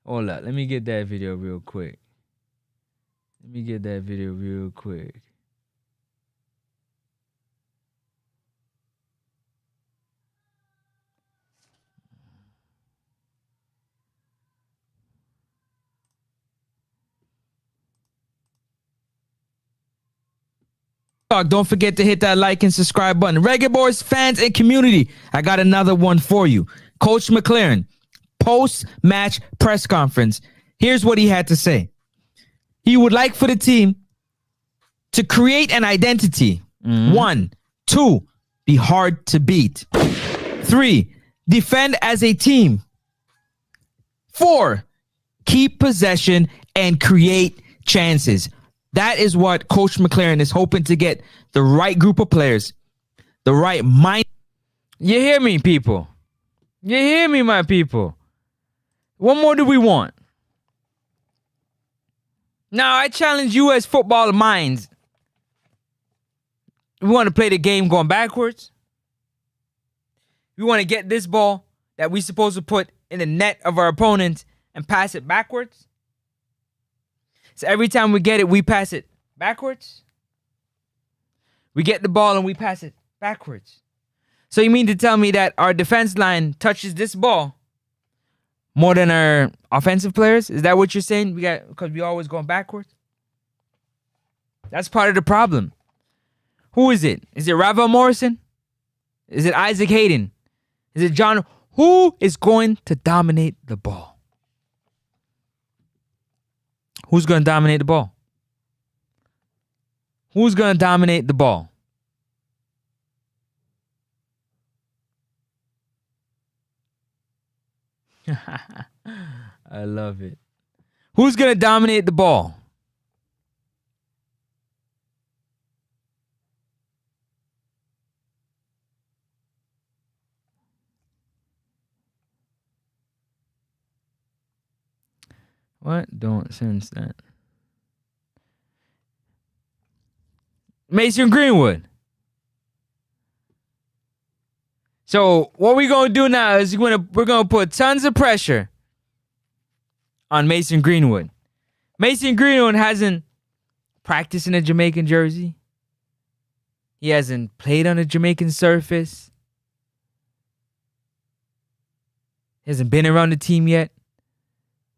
Hold up. Let me get that video real quick. Don't forget to hit that like and subscribe button. Reggae Boyz fans and community, I got another one for you. Coach McLaren, post-match press conference. Here's what he had to say. He would like for the team to create an identity. 1, 2, be hard to beat. 3, defend as a team. 4, keep possession and create chances. That is what Coach McLaren is hoping to get the right group of players, the right mind. You hear me, people? You hear me, my people? What more do we want? Now, I challenge you as football minds. We want to play the game going backwards. We want to get this ball that we're supposed to put in the net of our opponent and pass it backwards. So every time we get it, we pass it backwards. We get the ball and we pass it backwards. So you mean to tell me that our defense line touches this ball more than our offensive players? Is that what you're saying? Because we always going backwards? That's part of the problem. Who is it? Is it Ravel Morrison? Is it Isaac Hayden? Is it John? Who is going to dominate the ball? Who's going to dominate the ball? Who's going to dominate the ball? I love it. Who's going to dominate the ball? What? Don't sense that. Mason Greenwood. So what we're gonna do now is we're gonna put tons of pressure on Mason Greenwood. Mason Greenwood hasn't practiced in a Jamaican jersey. He hasn't played on a Jamaican surface. He hasn't been around the team yet.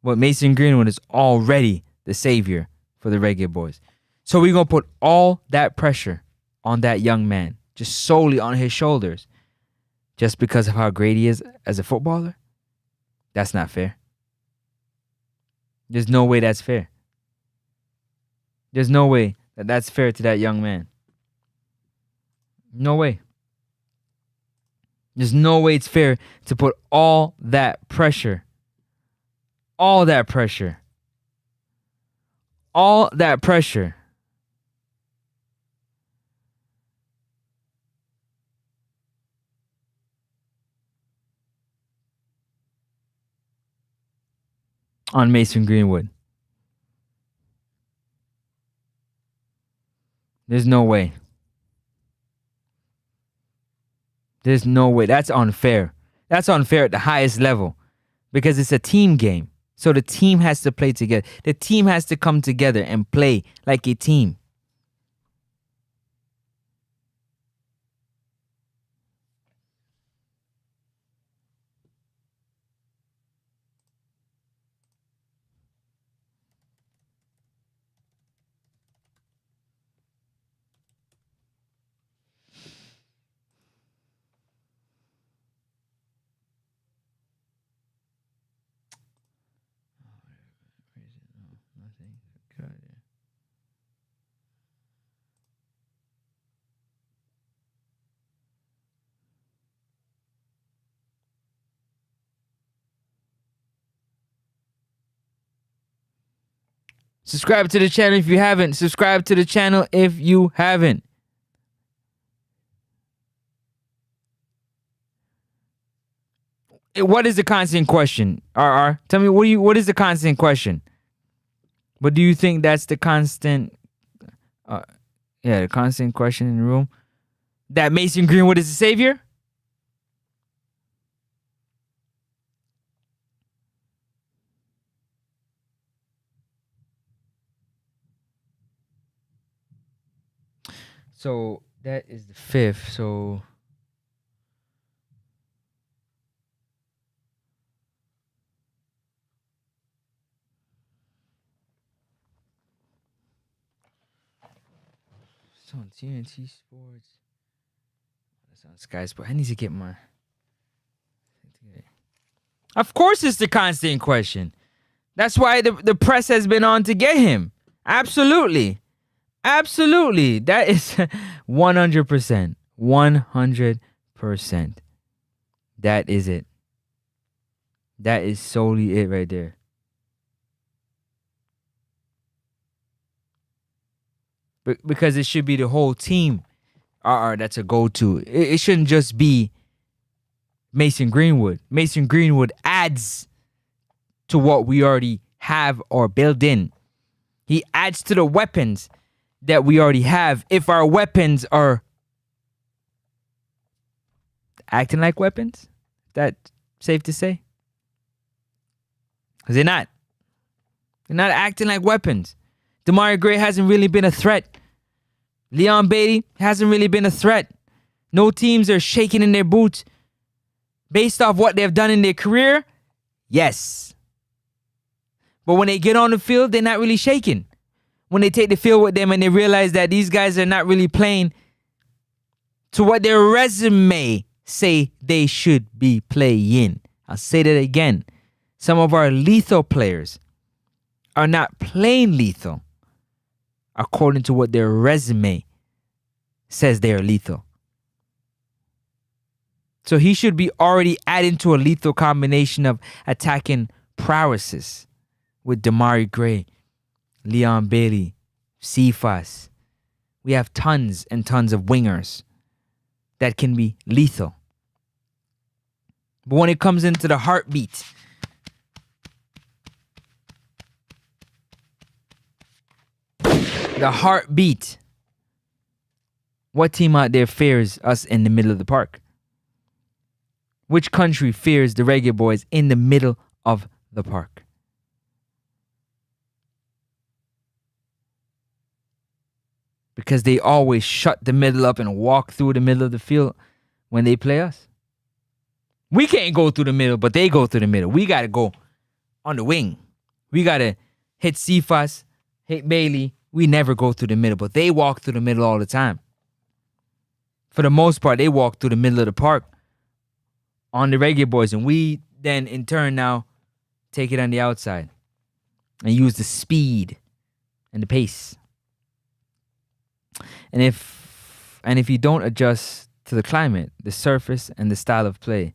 But Mason Greenwood is already the savior for the Reggae Boyz. So we're going to put all that pressure on that young man, just solely on his shoulders, just because of how great he is as a footballer? That's not fair. There's no way that's fair. There's no way that that's fair to that young man. No way. There's no way it's fair to put all that pressure on Mason Greenwood. There's no way. There's no way. That's unfair. That's unfair at the highest level because it's a team game. So the team has to play together. The team has to come together and play like a team. Subscribe to the channel if you haven't. Subscribe to the channel if you haven't. What is the constant question? RR, tell me what is the constant question? What do you think that's the constant the constant question in the room? That Mason Greenwood is the savior? So that is the 5th. So it's on TNT Sports. That's on Sky Sports. I need to get my. Of course, it's the constant question. That's why the press has been on to get him. Absolutely. Absolutely. That is 100%. 100%. That is it. That is solely it right there. Because it should be the whole team that's a go-to. It shouldn't just be Mason Greenwood. Mason Greenwood adds to what we already have or built in. He adds to the weapons that we already have if our weapons are acting like weapons. That safe to say? Because they're not. They're not acting like weapons. Demarai Gray hasn't really been a threat. Leon Bailey hasn't really been a threat. No teams are shaking in their boots based off what they've done in their career. Yes. But when they get on the field, they're not really shaking. When they take the field with them and they realize that these guys are not really playing to what their resume say they should be playing. I'll say that again. Some of our lethal players are not playing lethal according to what their resume says they are lethal. So he should be already adding to a lethal combination of attacking prowesses with Demarai Gray, Leon Bailey, Cephas. We have tons and tons of wingers that can be lethal. But when it comes into the heartbeat, what team out there fears us in the middle of the park? Which country fears the Reggae Boyz in the middle of the park? Because they always shut the middle up and walk through the middle of the field when they play us. We can't go through the middle, but they go through the middle. We got to go on the wing. We got to hit Cephas, hit Bailey. We never go through the middle, but they walk through the middle all the time. For the most part, they walk through the middle of the park on the Reggae Boyz, and we then in turn now take it on the outside and use the speed and the pace. And if you don't adjust to the climate, the surface, and the style of play,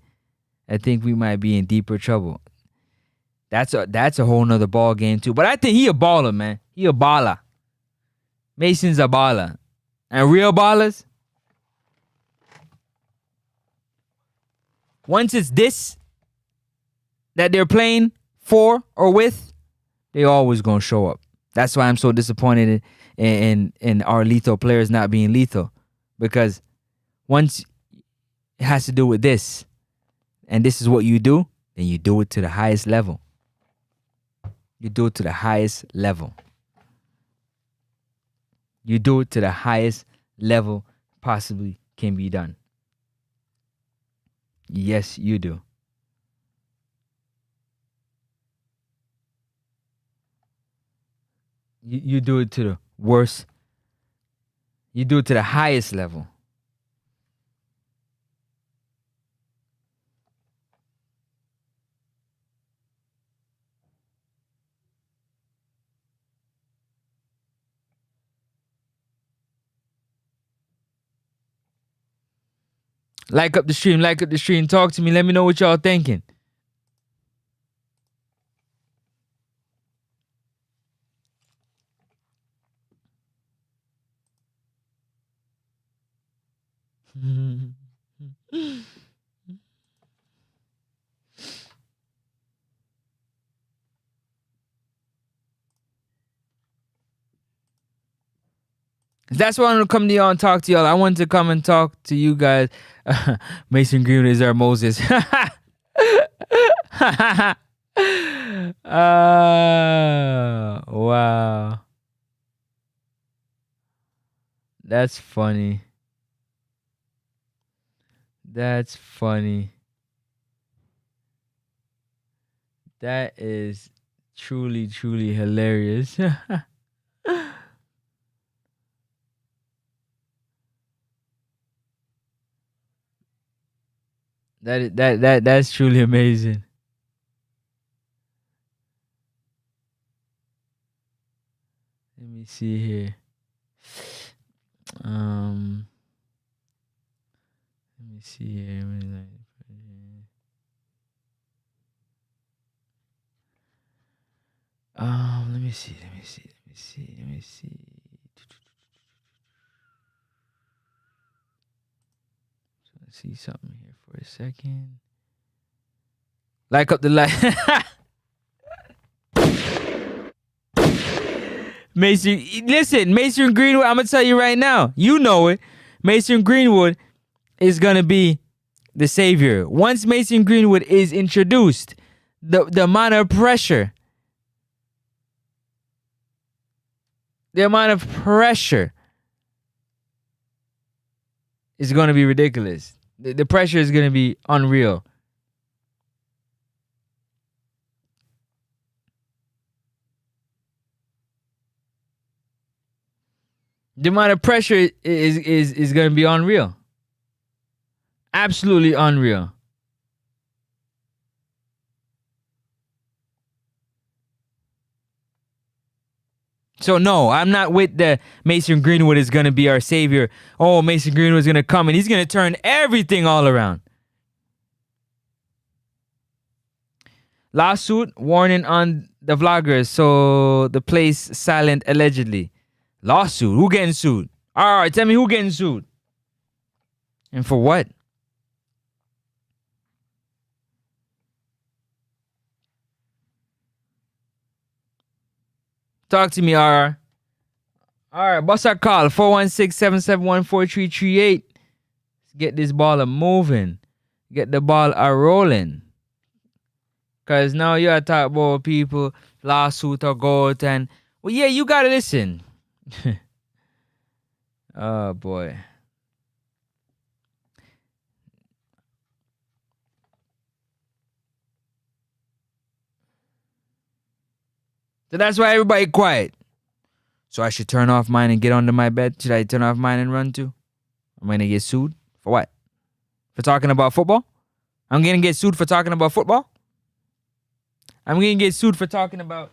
I think we might be in deeper trouble. That's a whole nother ball game too. But I think he a baller, man. He a baller. Mason's a baller. And real ballers, once it's this that they're playing for or with, they always gonna show up. That's why I'm so disappointed in our lethal players not being lethal. Because once it has to do with this, and this is what you do, then you do it to the highest level. You do it to the highest level. You do it to the highest level possibly can be done. Yes, you do. You do it to the worst. You do it to the highest level. Like up the stream, talk to me, let me know what y'all thinking. That's why I want to come to y'all and talk to y'all. I want to come and talk to you guys. Mason Greenwood is our Moses. Wow. That's funny. That's funny. That is truly, truly hilarious. That's truly amazing. Let me see here. Let me see here. Let me see. See something here for a second. Like up the light. Mason Greenwood, I'm going to tell you right now. You know it. Mason Greenwood is going to be the savior. Once Mason Greenwood is introduced, the amount of pressure, is going to be ridiculous. The pressure is going to be unreal. The amount of pressure is going to be unreal. Absolutely unreal. So no, I'm not with the Mason Greenwood is going to be our savior. Oh, Mason Greenwood is going to come and he's going to turn everything all around. Lawsuit warning on the vloggers, so the place silent allegedly. Lawsuit, who getting sued? All right, tell me who getting sued. And for what? Talk to me, RR. All right, bust our call, 416-771-4338. Let's get this ball a moving. Get the ball a rolling. Because now you're talking about people, lawsuit or goat, and, well, yeah, you got to listen. Oh, boy. So that's why everybody quiet. So I should turn off mine and get under my bed? Should I turn off mine and run too? I'm going to get sued? For what? For talking about football? I'm going to get sued for talking about football? I'm going to get sued for talking about...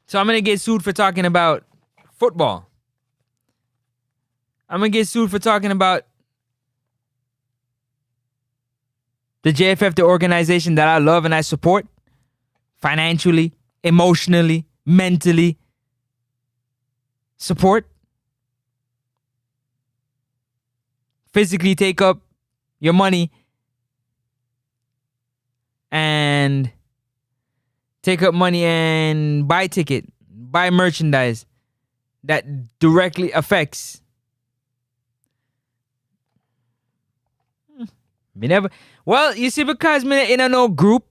So I'm going to get sued for talking about football. I'm going to get sued for talking about the JFF, the organization that I love and I support financially, emotionally, mentally. Support. Physically take up your money and buy ticket, buy merchandise that directly affects. Me never. Well, you see, because me in a no group,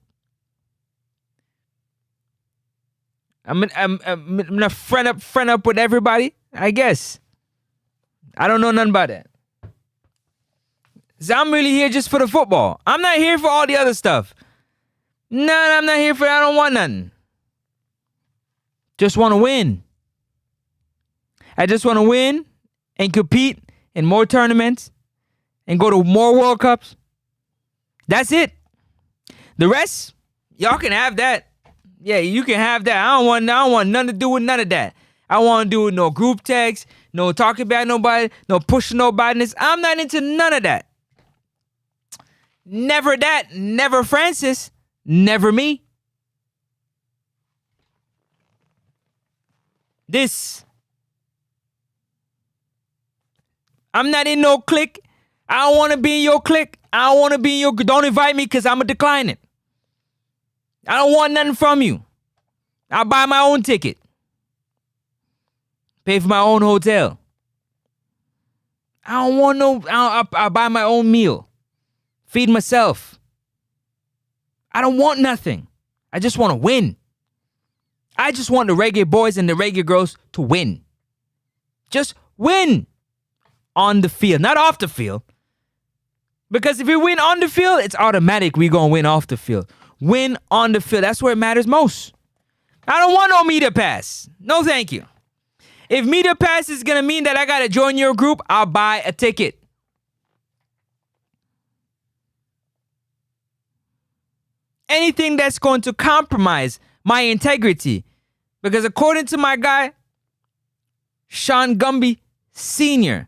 I'm gonna friend up with everybody. I guess I don't know nothing about that. So I'm really here just for the football. I'm not here for all the other stuff. No, I'm not here for. I don't want nothing. Just want to win. I just want to win and compete in more tournaments and go to more World Cups. That's it. The rest, y'all can have that. Yeah, you can have that. I don't want nothing to do with none of that. I don't want to do no group text, no talking about nobody, no pushing nobody. I'm not into none of that. Never that. Never Francis. Never me. I'm not in no clique. I don't want to be in your clique. I don't want to be in your... Don't invite me because I'm going to decline it. I don't want nothing from you. I'll buy my own ticket. Pay for my own hotel. I don't want no... I'll buy my own meal. Feed myself. I don't want nothing. I just want to win. I just want the reggae boys and the reggae girls to win. Just win. On the field, not off the field. Because if we win on the field, it's automatic we gonna win off the field. Win on the field. That's where it matters most. I don't want no media pass. No, thank you. If media pass is gonna mean that I gotta join your group, I'll buy a ticket. Anything that's going to compromise my integrity. Because according to my guy, Sean Gumby Sr.,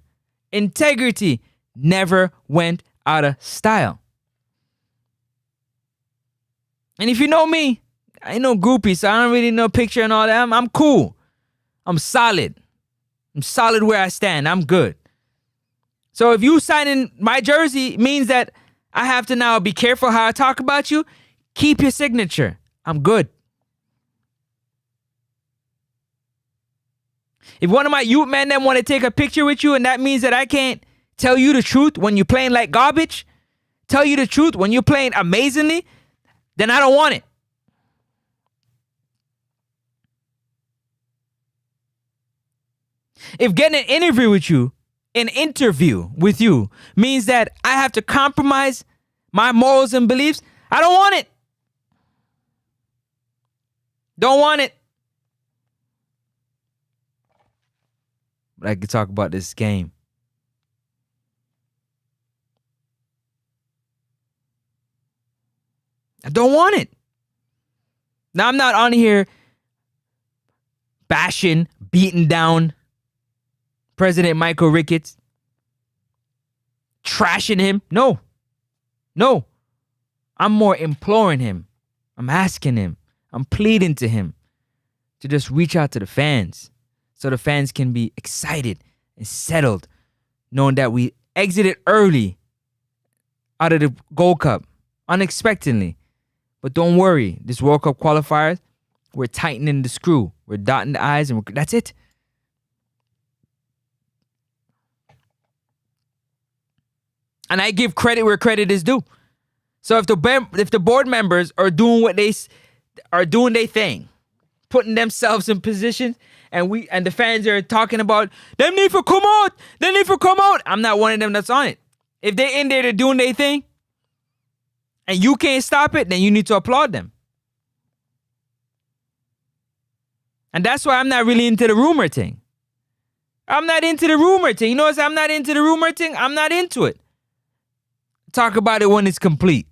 integrity never went out of style. And if you know me, I ain't no groupie, so I don't really know picture and all that. I'm cool. I'm solid. I'm solid where I stand. I'm good. So if you signing my jersey means that I have to now be careful how I talk about you, keep your signature. I'm good. If one of my youth men then want to take a picture with you and that means that I can't tell you the truth when you're playing like garbage, tell you the truth when you're playing amazingly, then I don't want it. If getting an interview with you means that I have to compromise my morals and beliefs, I don't want it. Don't want it. But I could talk about this game. I don't want it. Now, I'm not on here bashing, beating down President Michael Ricketts, trashing him. No. I'm more imploring him. I'm asking him. I'm pleading to him to just reach out to the fans so the fans can be excited and settled, knowing that we exited early out of the Gold Cup, unexpectedly. But don't worry, this World Cup qualifiers, we're tightening the screw. We're dotting the I's, and that's it. And I give credit where credit is due. So if the board members are doing what they are doing their thing, putting themselves in positions, and the fans are talking about them need to come out, I'm not one of them that's on it. If they're in there, they're doing their thing, and you can't stop it, then you need to applaud them. And that's why I'm not really into the rumor thing. I'm not into the rumor thing. You know what I'm not into the rumor thing? I'm not into it. Talk about it when it's complete.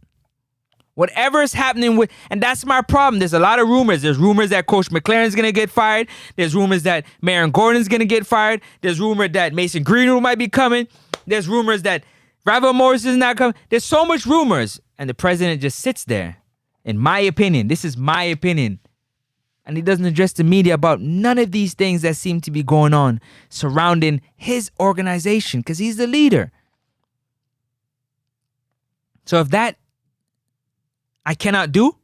Whatever is happening with, and that's my problem. There's a lot of rumors. There's rumors that Coach McLaren's going to get fired. There's rumors that Maron Gordon's going to get fired. There's rumor that Mason Greenwood might be coming. There's rumors that Ravel Morris is not coming. There's so much rumors. And the president just sits there. In my opinion, this is my opinion. And he doesn't address the media about none of these things that seem to be going on surrounding his organization because he's the leader. So if that I cannot do,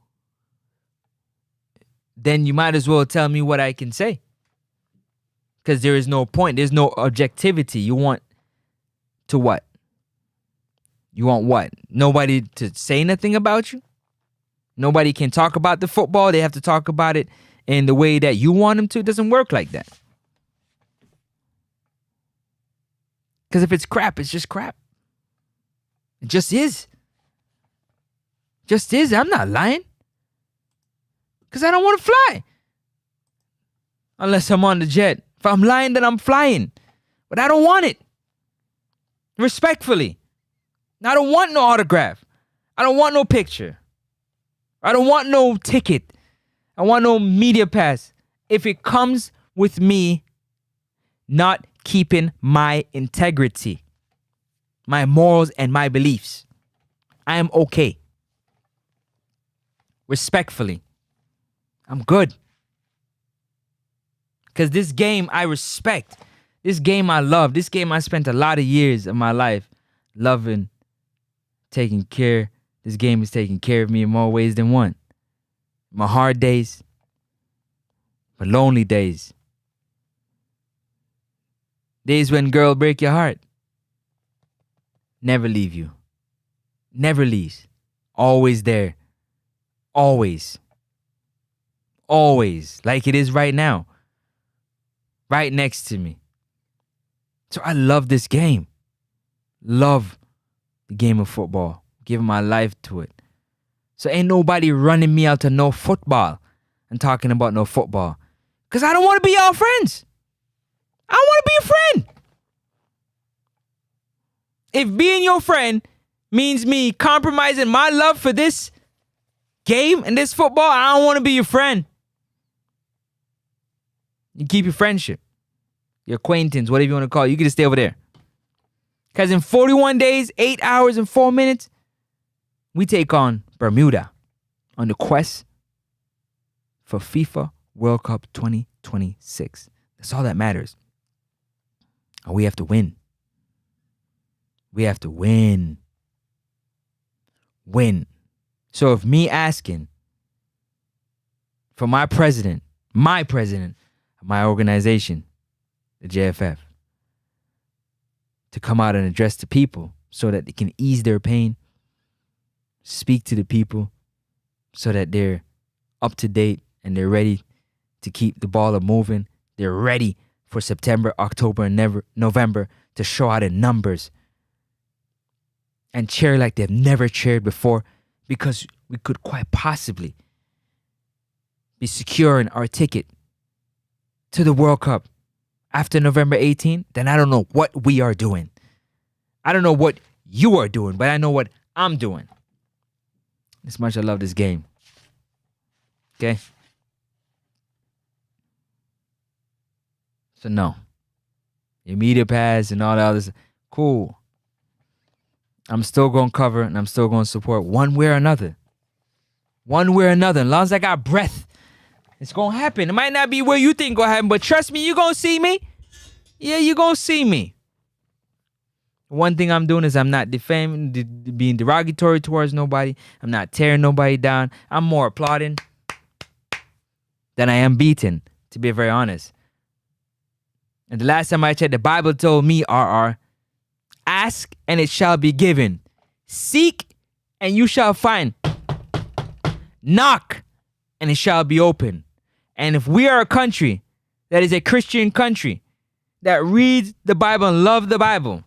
then you might as well tell me what I can say. Because there is no point. There's no objectivity. You want to what? You want what? Nobody to say nothing about you? Nobody can talk about the football. They have to talk about it in the way that you want them to. It doesn't work like that. Because if it's crap, it's just crap. It just is. Just is. I'm not lying. Because I don't want to fly. Unless I'm on the jet. If I'm lying, then I'm flying. But I don't want it. Respectfully. I don't want no autograph. I don't want no picture. I don't want no ticket. I want no media pass. If it comes with me not keeping my integrity, my morals, and my beliefs, I am okay. Respectfully. I'm good. Because this game I respect. This game I love. This game I spent a lot of years of my life loving, taking care. This game is taking care of me in more ways than one. My hard days. My lonely days. Days when girl break your heart. Never leave you. Never leaves. Always there. Always. Always. Like it is right now. Right next to me. So I love this game. Love the game of football. Giving my life to it. So ain't nobody running me out to no football and talking about no football. Because I don't want to be y'all friends. I want to be a friend. If being your friend means me compromising my love for this game and this football, I don't want to be your friend. You keep your friendship, your acquaintance, whatever you want to call it. You can just stay over there. Because in 41 days, 8 hours, and 4 minutes, we take on Bermuda on the quest for FIFA World Cup 2026. That's all that matters. And we have to win. We have to win. Win. So if me asking for my president of my organization, the JFF, to come out and address the people so that they can ease their pain, speak to the people so that they're up to date and they're ready to keep the ball moving. They're ready for September, October, and November to show out in numbers and cheer like they've never cheered before, because we could quite possibly be securing our ticket to the World Cup after November 18th. Then I don't know what we are doing. I don't know what you are doing, but I know what I'm doing. As much as I love this game. Okay? So no. Your media pass and all the others, cool. I'm still going to cover and I'm still going to support one way or another. One way or another. As long as I got breath, it's going to happen. It might not be where you think going to happen, but trust me, you're going to see me. Yeah, you're going to see me. One thing I'm doing is I'm not defaming, being derogatory towards nobody. I'm not tearing nobody down. I'm more applauding than I am beating, to be very honest. And the last time I checked, the Bible told me, ask and it shall be given. Seek and you shall find. Knock and it shall be open. And if we are a country that is a Christian country that reads the Bible and love the Bible,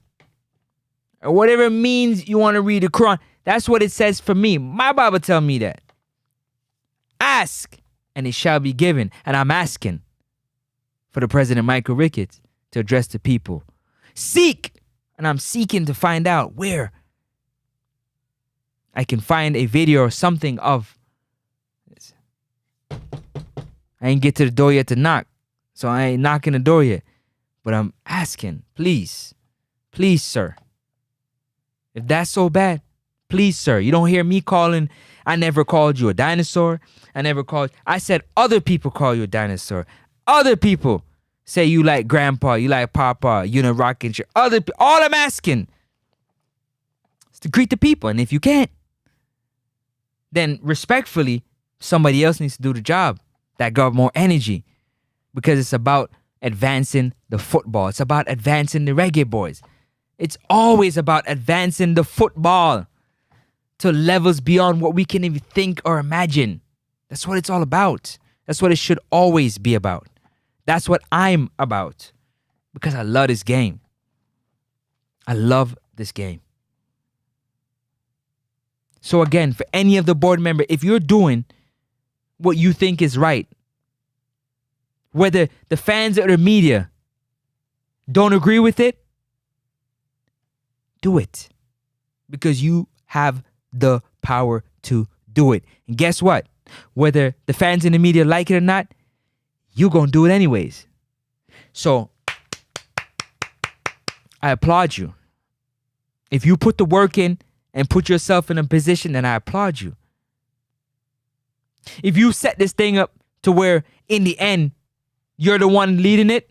or whatever means you want to read the Quran, that's what it says for me. My Bible tells me that. Ask and it shall be given. And I'm asking for the President Michael Ricketts to address the people. Seek, and I'm seeking to find out where I can find a video or something of this. I ain't get to the door yet to knock, so I ain't knocking the door yet. But I'm asking, please, sir. If that's so bad, please, sir. You don't hear me calling. I never called you a dinosaur. I said other people call you a dinosaur. Other people say you like grandpa, you like papa, you know, rocking shit. All I'm asking is to greet the people. And if you can't, then respectfully, somebody else needs to do the job that got more energy, because it's about advancing the football. It's about advancing the Reggae Boyz. It's always about advancing the football to levels beyond what we can even think or imagine. That's what it's all about. That's what it should always be about. That's what I'm about, because I love this game. I love this game. So again, for any of the board members, if you're doing what you think is right, whether the fans or the media don't agree with it, do it. Because you have the power to do it. And guess what? Whether the fans and the media like it or not, you're going to do it anyways. So, I applaud you. If you put the work in and put yourself in a position, then I applaud you. If you set this thing up to where, in the end, you're the one leading it,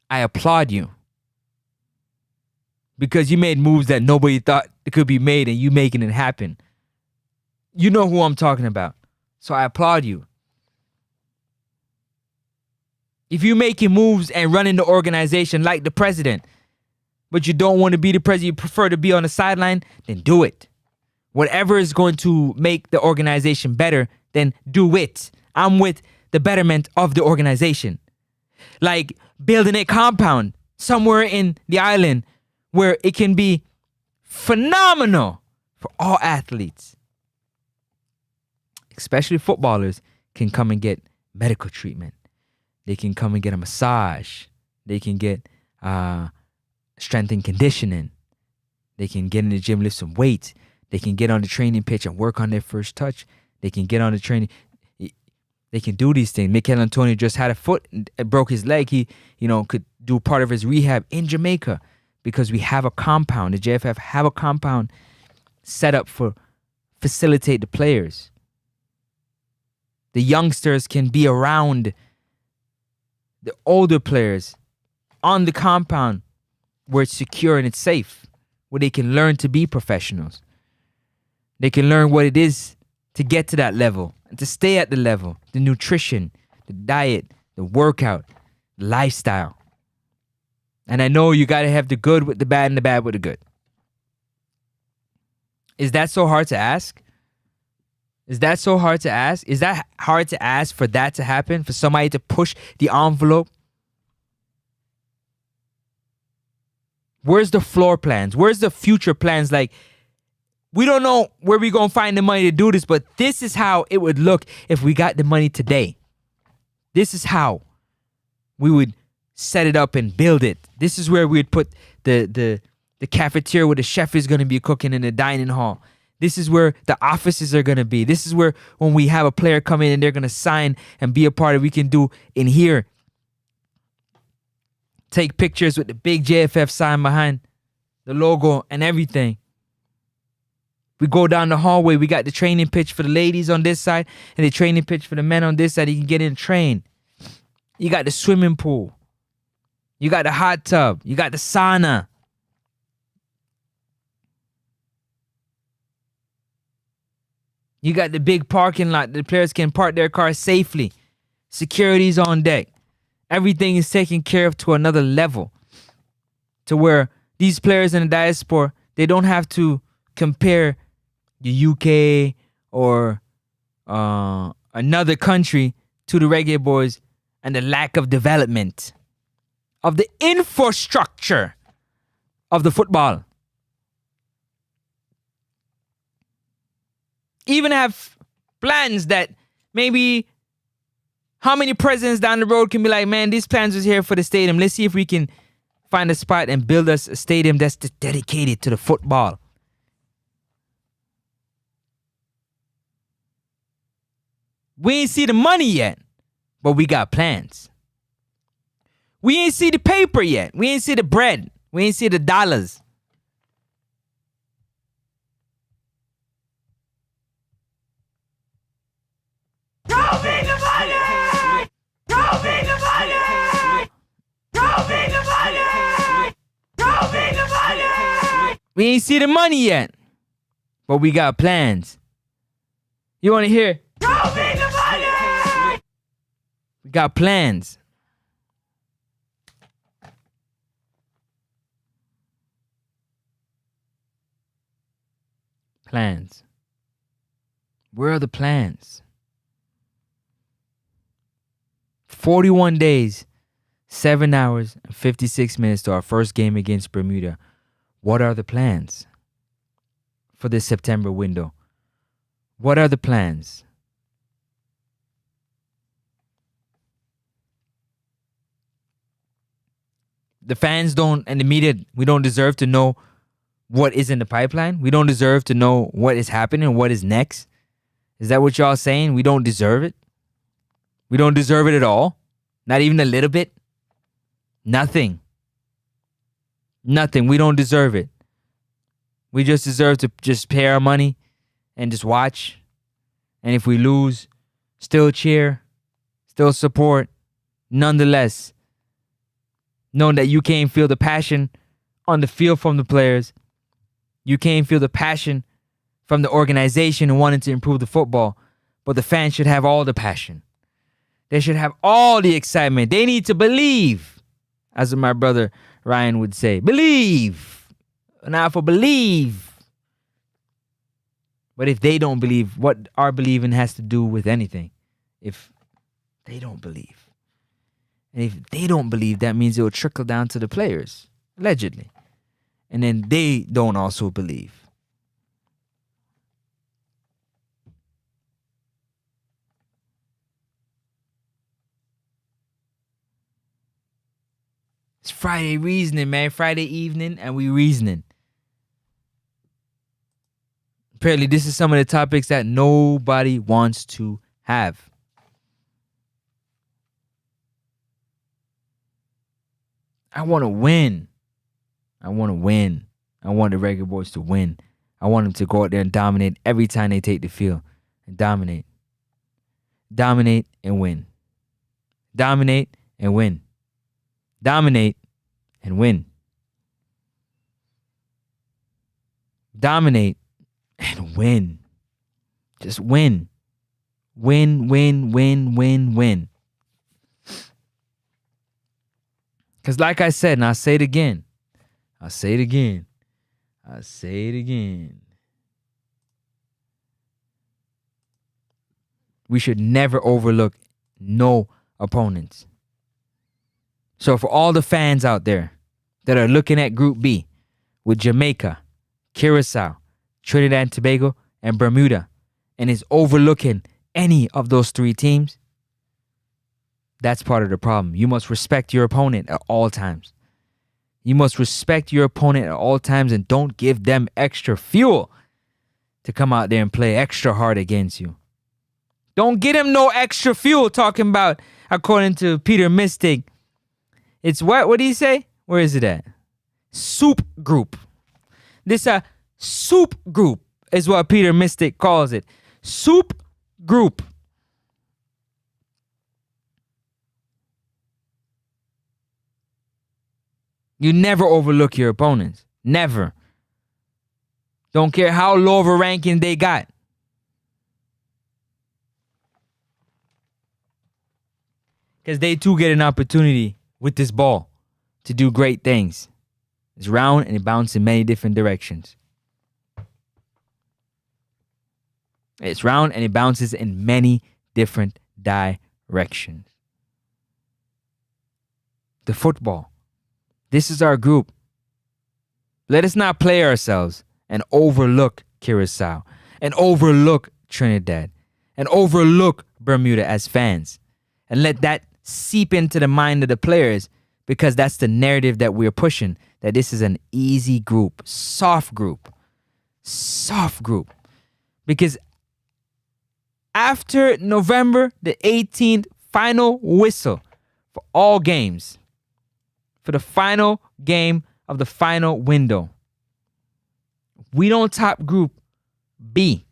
I applaud you. Because you made moves that nobody thought could be made, and you making it happen. You know who I'm talking about. So I applaud you. If you're making moves and running the organization like the president, but you don't want to be the president, you prefer to be on the sideline, then do it. Whatever is going to make the organization better, then do it. I'm with the betterment of the organization. Like building a compound somewhere in the island where it can be phenomenal for all athletes. Especially footballers can come and get medical treatment. They can come and get a massage. They can get strength and conditioning. They can get in the gym, lift some weights. They can get on the training pitch and work on their first touch. They can get on the training. They can do these things. Mikel Antonio just had a foot and broke his leg. He, could do part of his rehab in Jamaica because we have a compound. The JFF have a compound set up for facilitate the players. The youngsters can be around the older players on the compound where it's secure and it's safe, where they can learn to be professionals. They can learn what it is to get to that level and to stay at the level, the nutrition, the diet, the workout, the lifestyle. And I know you got to have the good with the bad and the bad with the good. Is that so hard to ask? Is that so hard to ask? Is that hard to ask for that to happen? For somebody to push the envelope? Where's the floor plans? Where's the future plans? Like, we don't know where we're going to find the money to do this, but this is how it would look if we got the money today. This is how we would set it up and build it. This is where we'd put the cafeteria where the chef is going to be cooking in the dining hall. This is where the offices are going to be. This is where when we have a player come in and they're going to sign and be a part of, we can do in here. Take pictures with the big JFF sign behind the logo and everything. We go down the hallway. We got the training pitch for the ladies on this side and the training pitch for the men on this side. You can get in and train. You got the swimming pool. You got the hot tub. You got the sauna. You got the big parking lot. The players can park their cars safely. Security's on deck. Everything is taken care of to another level. To where these players in the diaspora, they don't have to compare the UK or another country to the Reggae Boyz and the lack of development of the infrastructure of the football. Even have plans that maybe how many presidents down the road can be like, man, these plans was here for the stadium. Let's see if we can find a spot and build us a stadium that's dedicated to the football. We ain't see the money yet, but we got plans. We ain't see the paper yet. We ain't see the bread. We ain't see the dollars. Go be the money! Go be the money! Go be the money! Go be the money! We ain't see the money yet, but we got plans. You want to hear? Go be the money! We got plans. Plans. Where are the plans? 41 days, 7 hours, and 56 minutes to our first game against Bermuda. What are the plans for this September window? What are the plans? The fans don't, and the media, we don't deserve to know what is in the pipeline. We don't deserve to know what is happening, what is next. Is that what y'all saying? We don't deserve it? We don't deserve it at all? Not even a little bit? Nothing. Nothing. We don't deserve it. We just deserve to just pay our money and just watch. And if we lose, still cheer, still support. Nonetheless, knowing that you can't feel the passion on the field from the players. You can't feel the passion from the organization and wanting to improve the football. But the fans should have all the passion. They should have all the excitement. They need to believe, as my brother Ryan would say. Believe. Now for believe. But if they don't believe, what our believing has to do with anything? If they don't believe. And if they don't believe, that means it will trickle down to the players, allegedly. And then they don't also believe. It's Friday reasoning, man. Friday evening, and we reasoning. Apparently, this is some of the topics that nobody wants to have. I want to win. I want to win. I want the Reggae Boyz to win. I want them to go out there and dominate every time they take the field. And dominate. Dominate and win. Dominate and win. Dominate and win. Dominate and win. Just win. Win, win, win, win, win. Because like I said, and I'll say it again. We should never overlook no opponents. So for all the fans out there that are looking at Group B with Jamaica, Curacao, Trinidad and Tobago, and Bermuda, and is overlooking any of those three teams, that's part of the problem. You must respect your opponent at all times. You must respect your opponent at all times and don't give them extra fuel to come out there and play extra hard against you. Don't get him no extra fuel, talking about, according to Peter Mystic, it's what did he say? Where is it at? Soup group. This soup group is what Peter Mystic calls it. Soup group. You never overlook your opponents. Never. Don't care how low of a ranking they got. Because they too get an opportunity with this ball to do great things. It's round and it bounces in many different directions. It's round and it bounces in many different directions. The football. This is our group. Let us not play ourselves and overlook Curacao and overlook Trinidad and overlook Bermuda as fans. And let that seep into the mind of the players, because that's the narrative that we're pushing, that this is an easy group, soft group. Because after November the 18th, final whistle for all games, for the final game of the final window, we don't top Group B,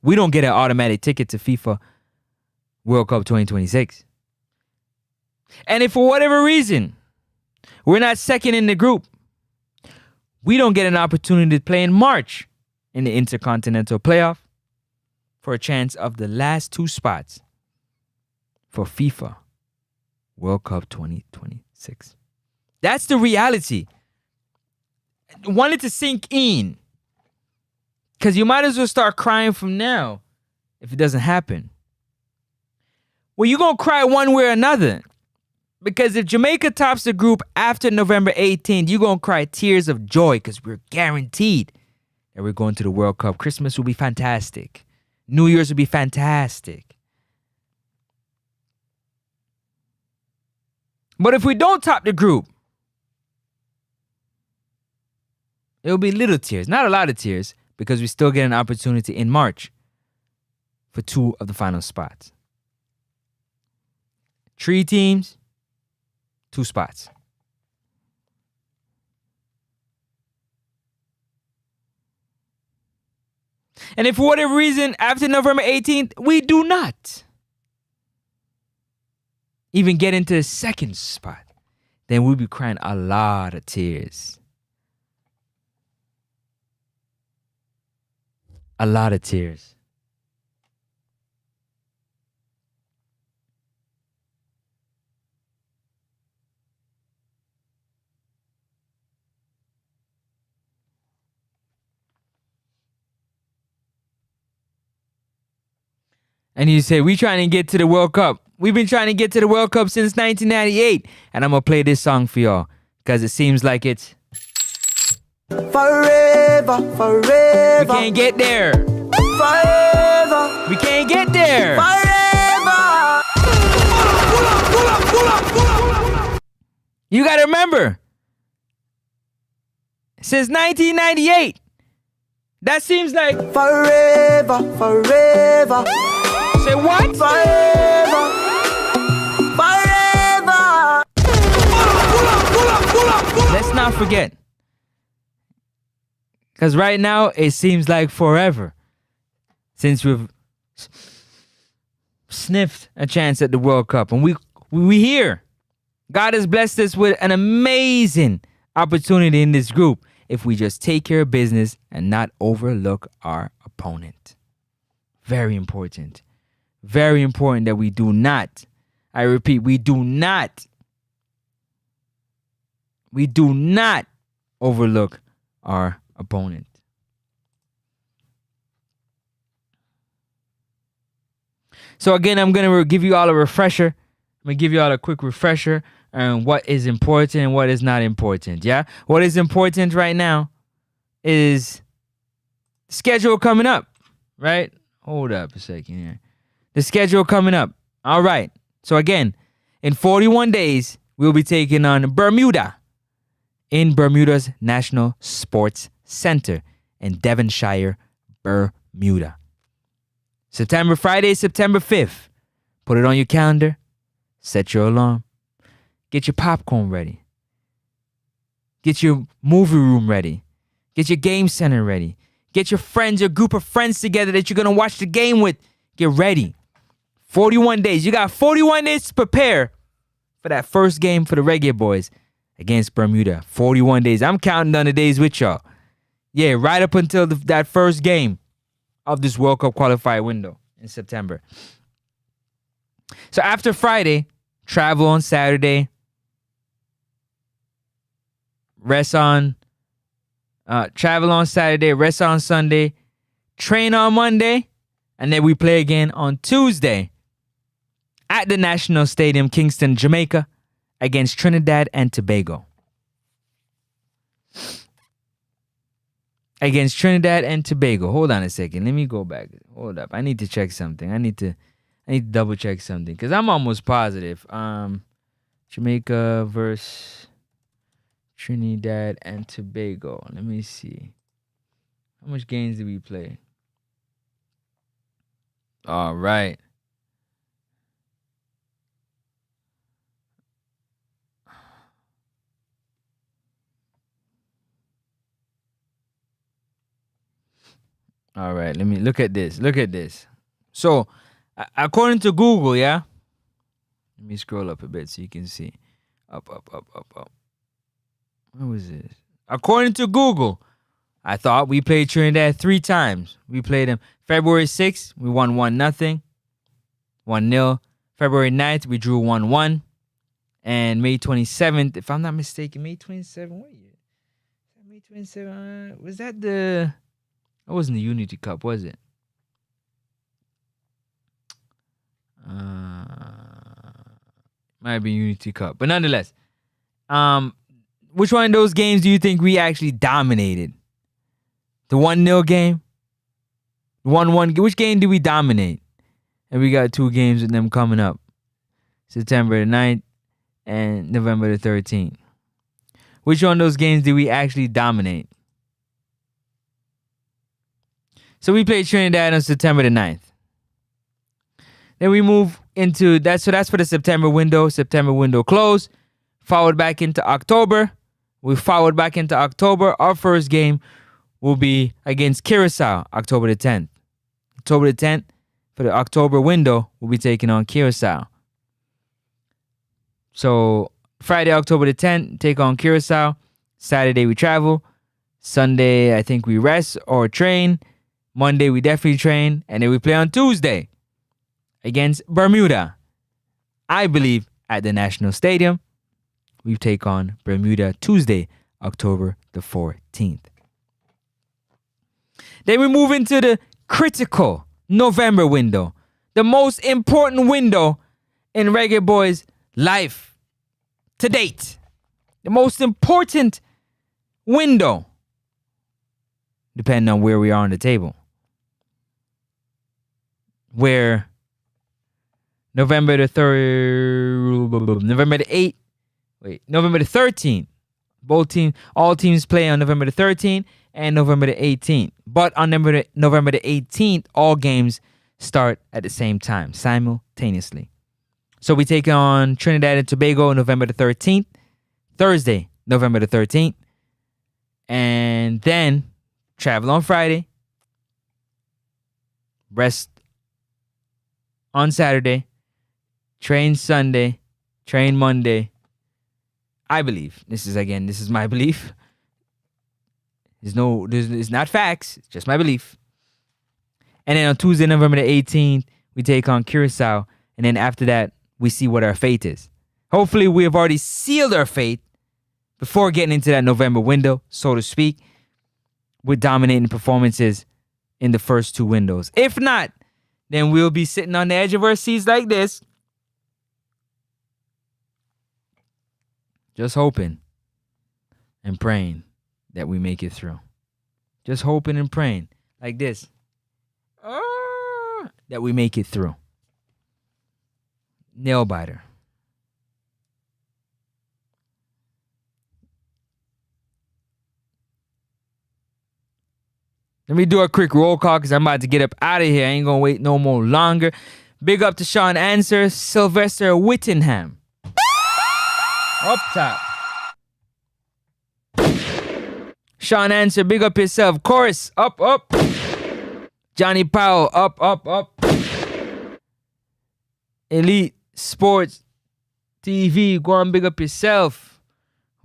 we don't get an automatic ticket to FIFA World Cup 2026. And if for whatever reason we're not second in the group, we don't get an opportunity to play in March in the Intercontinental Playoff for a chance of the last two spots for FIFA World Cup 2026. That's the reality. I want it to sink in. Because you might as well start crying from now if it doesn't happen. Well, you're going to cry one way or another. Because if Jamaica tops the group after November 18th, you're going to cry tears of joy because we're guaranteed that we're going to the World Cup. Christmas will be fantastic. New Year's will be fantastic. But if we don't top the group, it'll be little tears, not a lot of tears, because we still get an opportunity in March for two of the final spots. 3 teams, 2 spots. And if for whatever reason, after November 18th, we do not even get into the second spot, then we'll be crying a lot of tears. A lot of tears. And you say, we trying to get to the World Cup. We've been trying to get to the World Cup since 1998. And I'm going to play this song for y'all because it seems like it's forever. We can't get there. Forever. We can't get there. Forever. You got to remember, since 1998, that seems like forever. Say what? Forever. Let's not forget. Because right now, it seems like forever since we've sniffed a chance at the World Cup. And we here. God has blessed us with an amazing opportunity in this group if we just take care of business and not overlook our opponent. Very important. Very important that we do not I repeat, we do not overlook our opponent. So again, I'm going to give you all a refresher. I'm going to give you all a quick refresher on what is important and what is not important, yeah? What is important right now is schedule coming up, right? Hold up a second here. The schedule coming up. All right. So again, in 41 days, we'll be taking on Bermuda in Bermuda's National Sports Center in Devonshire, Bermuda. Friday, September 5th. Put it on your calendar. Set your alarm. Get your popcorn ready. Get your movie room ready. Get your game center ready. Get your friends, your group of friends together that you're going to watch the game with. Get ready. 41 days. You got 41 days to prepare for that first game for the Reggae Boyz against Bermuda. 41 days. I'm counting down the days with y'all. Yeah, right up until that first game of this World Cup qualifier window in September. So after Friday, travel on Saturday, travel on Saturday, rest on Sunday, train on Monday, and then we play again on Tuesday at the National Stadium, Kingston, Jamaica, against Trinidad and Tobago. Against Trinidad and Tobago. Hold on a second. Let me go back. Hold up. I need to check something. I need to double check something because I'm almost positive. Jamaica versus Trinidad and Tobago. Let me see. How much games did we play? All right. All right, let me look at this. Look at this. So, according to Google, yeah? Let me scroll up a bit so you can see. Up. What was this? According to Google, I thought we played Trinidad 3 times. We played them February 6th, we won 1-0. 1-0. February 9th, we drew 1-1. And May 27th, if I'm not mistaken, May 27th, what year? May 27th, was that the... That wasn't the Unity Cup, was it? Might be Unity Cup. But nonetheless, which one of those games do you think we actually dominated? The 1-0 game? 1-1. Which game did we dominate? And we got 2 games with them coming up. September the 9th and November the 13th. Which one of those games did we actually dominate? So we played Trinidad on September the 9th. Then we move into that. So that's for the September window. September window closed. Forward back into October. We forward back into October. Our first game will be against Curacao, October the 10th. October the 10th, for the October window, we'll be taking on Curacao. So Friday, October the 10th, take on Curacao. Saturday, we travel. Sunday, I think we rest or train. Monday, we definitely train. And then we play on Tuesday against Bermuda. I believe at the National Stadium. We take on Bermuda Tuesday, October the 14th. Then we move into the critical November window. The most important window in Reggae Boyz' life to date. The most important window, depending on where we are on the table. Where November the 13th. All teams play on November the 13th and November the 18th. But on November the 18th, all games start at the same time, simultaneously. So we take on Trinidad and Tobago November the 13th, Thursday, November the 13th. And then travel on Friday, rest on Saturday, train Sunday, train Monday. I believe. This is my belief. It's not facts. It's just my belief. And then on Tuesday, November the 18th, we take on Curacao. And then after that, we see what our fate is. Hopefully, we have already sealed our fate before getting into that November window, so to speak, with dominating performances in the first two windows. If not, then we'll be sitting on the edge of our seats like this, just hoping and praying that we make it through. Just hoping and praying like this, that we make it through. Nail biter. Let me do a quick roll call because I'm about to get up out of here. I ain't going to wait no more longer. Big up to Sean Answer, Sylvester Whittingham. Up top. Sean Answer, big up yourself. Chorus, up, up. Johnny Powell, up, up, up. Elite Sports TV, go on, big up yourself.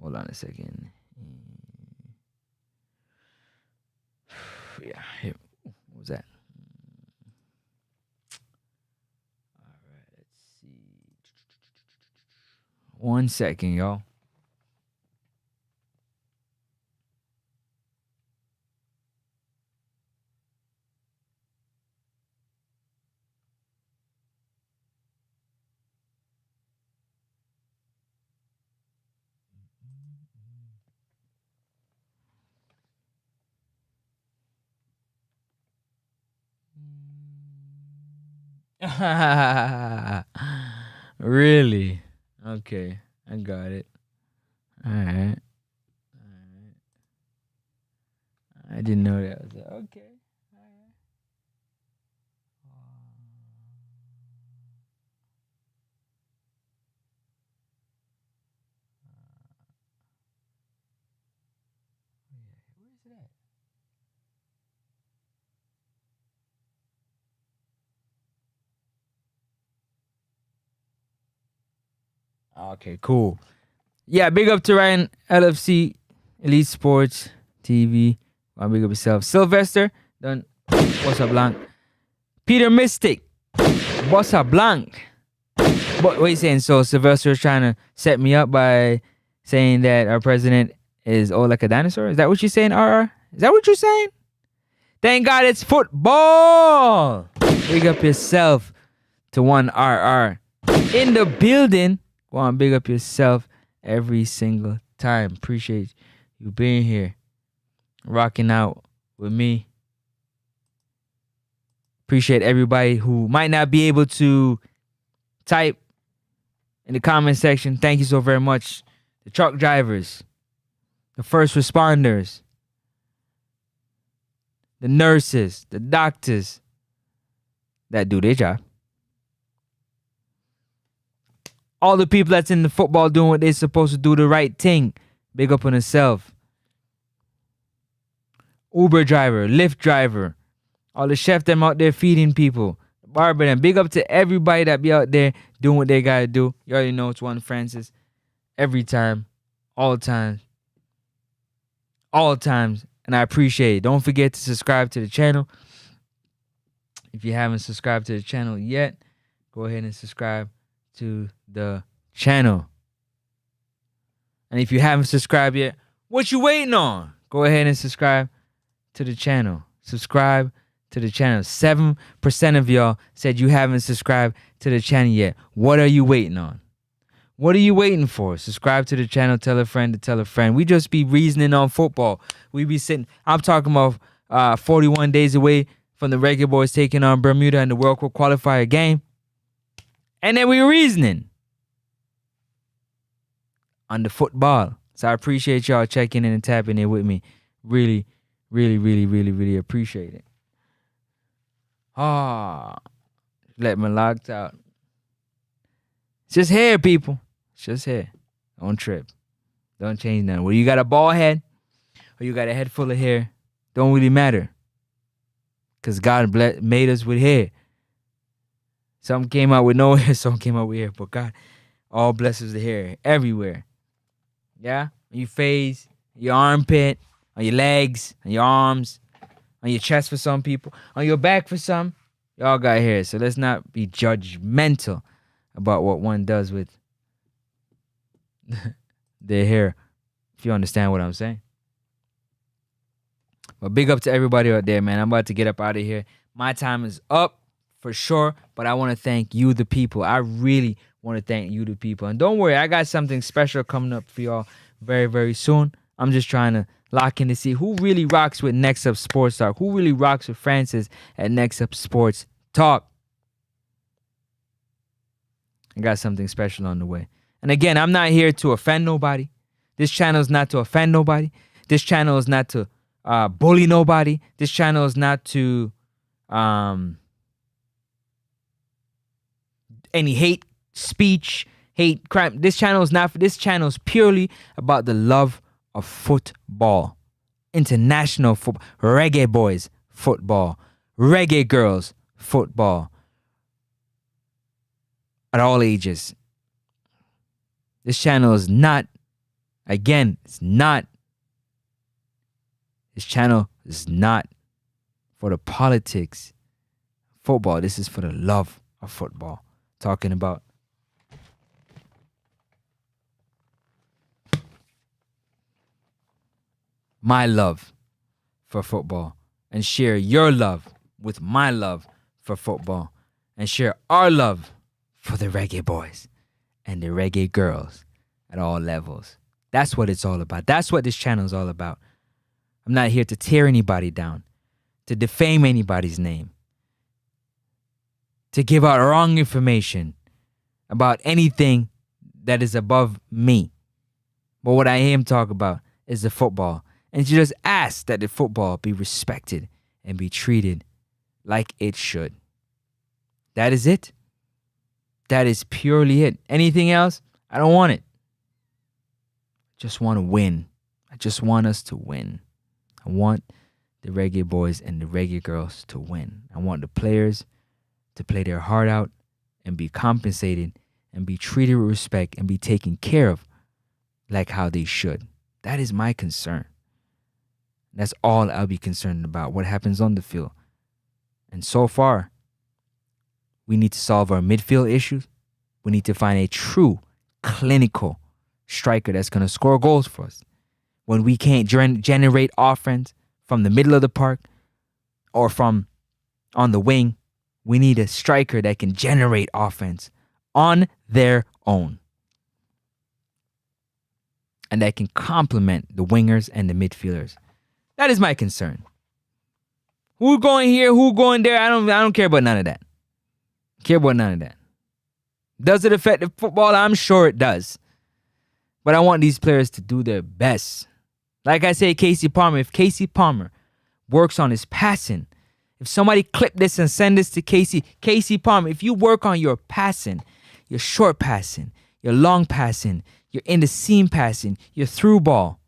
Hold on a second. Yeah, here. What was that? All right, let's see. 1 second, y'all. Really? Okay, I got it. All right. I didn't know that was okay. All right. Where's it at? Okay, cool. Yeah, big up to Ryan LFC, Elite Sports TV. Big up yourself. Sylvester, done. Bossa Blanc. Peter Mystic, Bossa Blanc. What are you saying? So Sylvester is trying to set me up by saying that our president is old like a dinosaur? Is that what you're saying, RR? Is that what you're saying? Thank God it's football. Big up yourself to one RR in the building. Go on, big up yourself every single time. Appreciate you being here, rocking out with me. Appreciate everybody who might not be able to type in the comment section. Thank you so very much. The truck drivers, the first responders, the nurses, the doctors that do their job. All the people that's in the football doing what they're supposed to do, the right thing. Big up on yourself. Uber driver, Lyft driver. All the chefs them out there feeding people. Barber them. Big up to everybody that be out there doing what they gotta do. You already know it's one Francis. Every time. All times. All times. And I appreciate it. Don't forget to subscribe to the channel. If you haven't subscribed to the channel yet, go ahead and subscribe to the channel. And if you haven't subscribed yet, what you waiting on? Go ahead and subscribe to the channel. Subscribe to the channel. 7% of y'all said you haven't subscribed to the channel yet. What are you waiting on? What are you waiting for? Subscribe to the channel. Tell a friend to tell a friend. We just be reasoning on football. We be sitting. I'm talking about 41 days away from the Reggae Boyz taking on Bermuda in the World Cup qualifier game. And then we're reasoning on the football. So I appreciate y'all checking in and tapping in with me. Really, really, really, really, really appreciate it. Let me locked out. It's just hair, people. It's just hair. Don't trip. Don't change nothing. Whether you got a bald head or you got a head full of hair, don't really matter. Because God made us with hair. Some came out with no hair, some came out with hair. But God, all blesses the hair everywhere. Yeah? On your face, your armpit, on your legs, on your arms, on your chest for some people, on your back for some. Y'all got hair, so let's not be judgmental about what one does with their hair, if you understand what I'm saying. But big up to everybody out there, man. I'm about to get up out of here. My time is up for sure, but I want to thank you, the people. I really want to thank you, the people. And don't worry, I got something special coming up for y'all very, very soon. I'm just trying to lock in to see who really rocks with Next Up Sports Talk, who really rocks with Francis at Next Up Sports Talk. I got something special on the way. And again, I'm not here to offend nobody. This channel is not to offend nobody. This channel is not to bully nobody. This channel is not to any hate speech, hate crime. This channel is not for this channel is purely about the love of football. International football. Reggae boys football. Reggae girls football. At all ages. This channel is not, again, it's not. This channel is not for the politics. Football. This is for the love of football. Talking about my love for football and share your love with my love for football and share our love for the reggae boys and the reggae girls at all levels. That's what it's all about. That's what this channel is all about. I'm not here to tear anybody down, to defame anybody's name, to give out wrong information about anything that is above me. But what I am talking about is the football. And to just ask that the football be respected and be treated like it should. That is it. That is purely it. Anything else, I don't want it. Just want to win. I just want us to win. I want the reggae boys and the reggae girls to win. I want the players to play their heart out and be compensated and be treated with respect and be taken care of like how they should. That is my concern. That's all I'll be concerned about, what happens on the field. And so far, we need to solve our midfield issues. We need to find a true, clinical striker that's going to score goals for us. When we can't generate offense from the middle of the park or from on the wing, we need a striker that can generate offense on their own. And that can complement the wingers and the midfielders. That is my concern. Who going here, who going there, I don't care about none of that. Care about none of that. Does it affect the football? I'm sure it does. But I want these players to do their best. Like I say, Casey Palmer, if Casey Palmer works on his passing, if somebody clip this and send this to Casey Palmer, if you work on your passing, your short passing, your long passing, your in the seam passing, your through ball,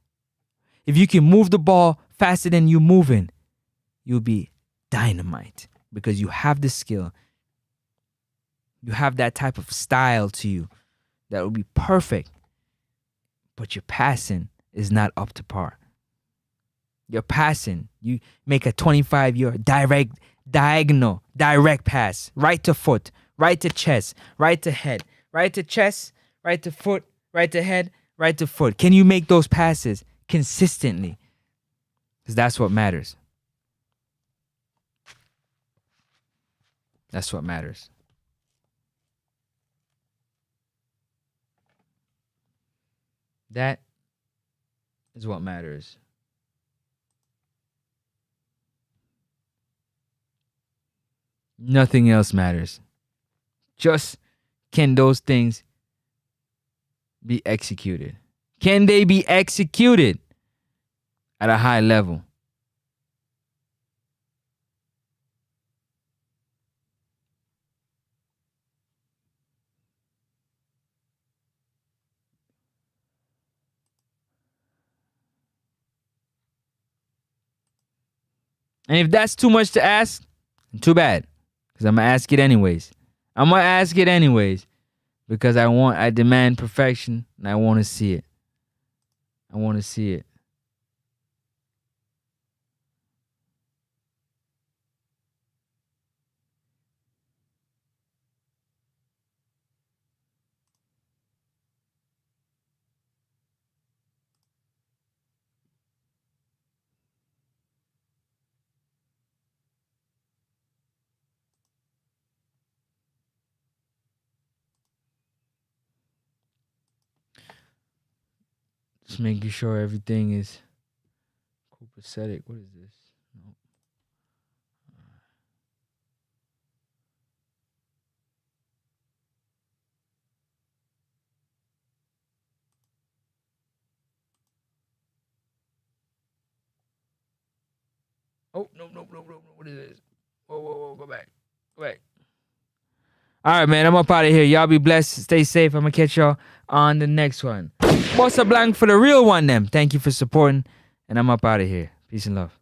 if you can move the ball faster than you moving, you'll be dynamite because you have the skill. You have that type of style to you that will be perfect. But your passing is not up to par. Your passing, you make a 25-yard direct pass, right to foot, right to chest, right to head, right to chest, right to foot, right to head, right to foot. Can you make those passes consistently? Because that's what matters. That's what matters. That is what matters. Nothing else matters. Just can those things be executed? Can they be executed at a high level? And if that's too much to ask, too bad. Because I'm going to ask it anyways. I'm going to ask it anyways. Because I demand perfection and I want to see it. I want to see it. Just making sure everything is copacetic. What is this? Nope. Oh, no. What is this? Whoa. Go back. All right, man. I'm up out of here. Y'all be blessed. Stay safe. I'm going to catch y'all on the next one. Bossa Blanc for the real one, them. Thank you for supporting. And I'm up out of here. Peace and love.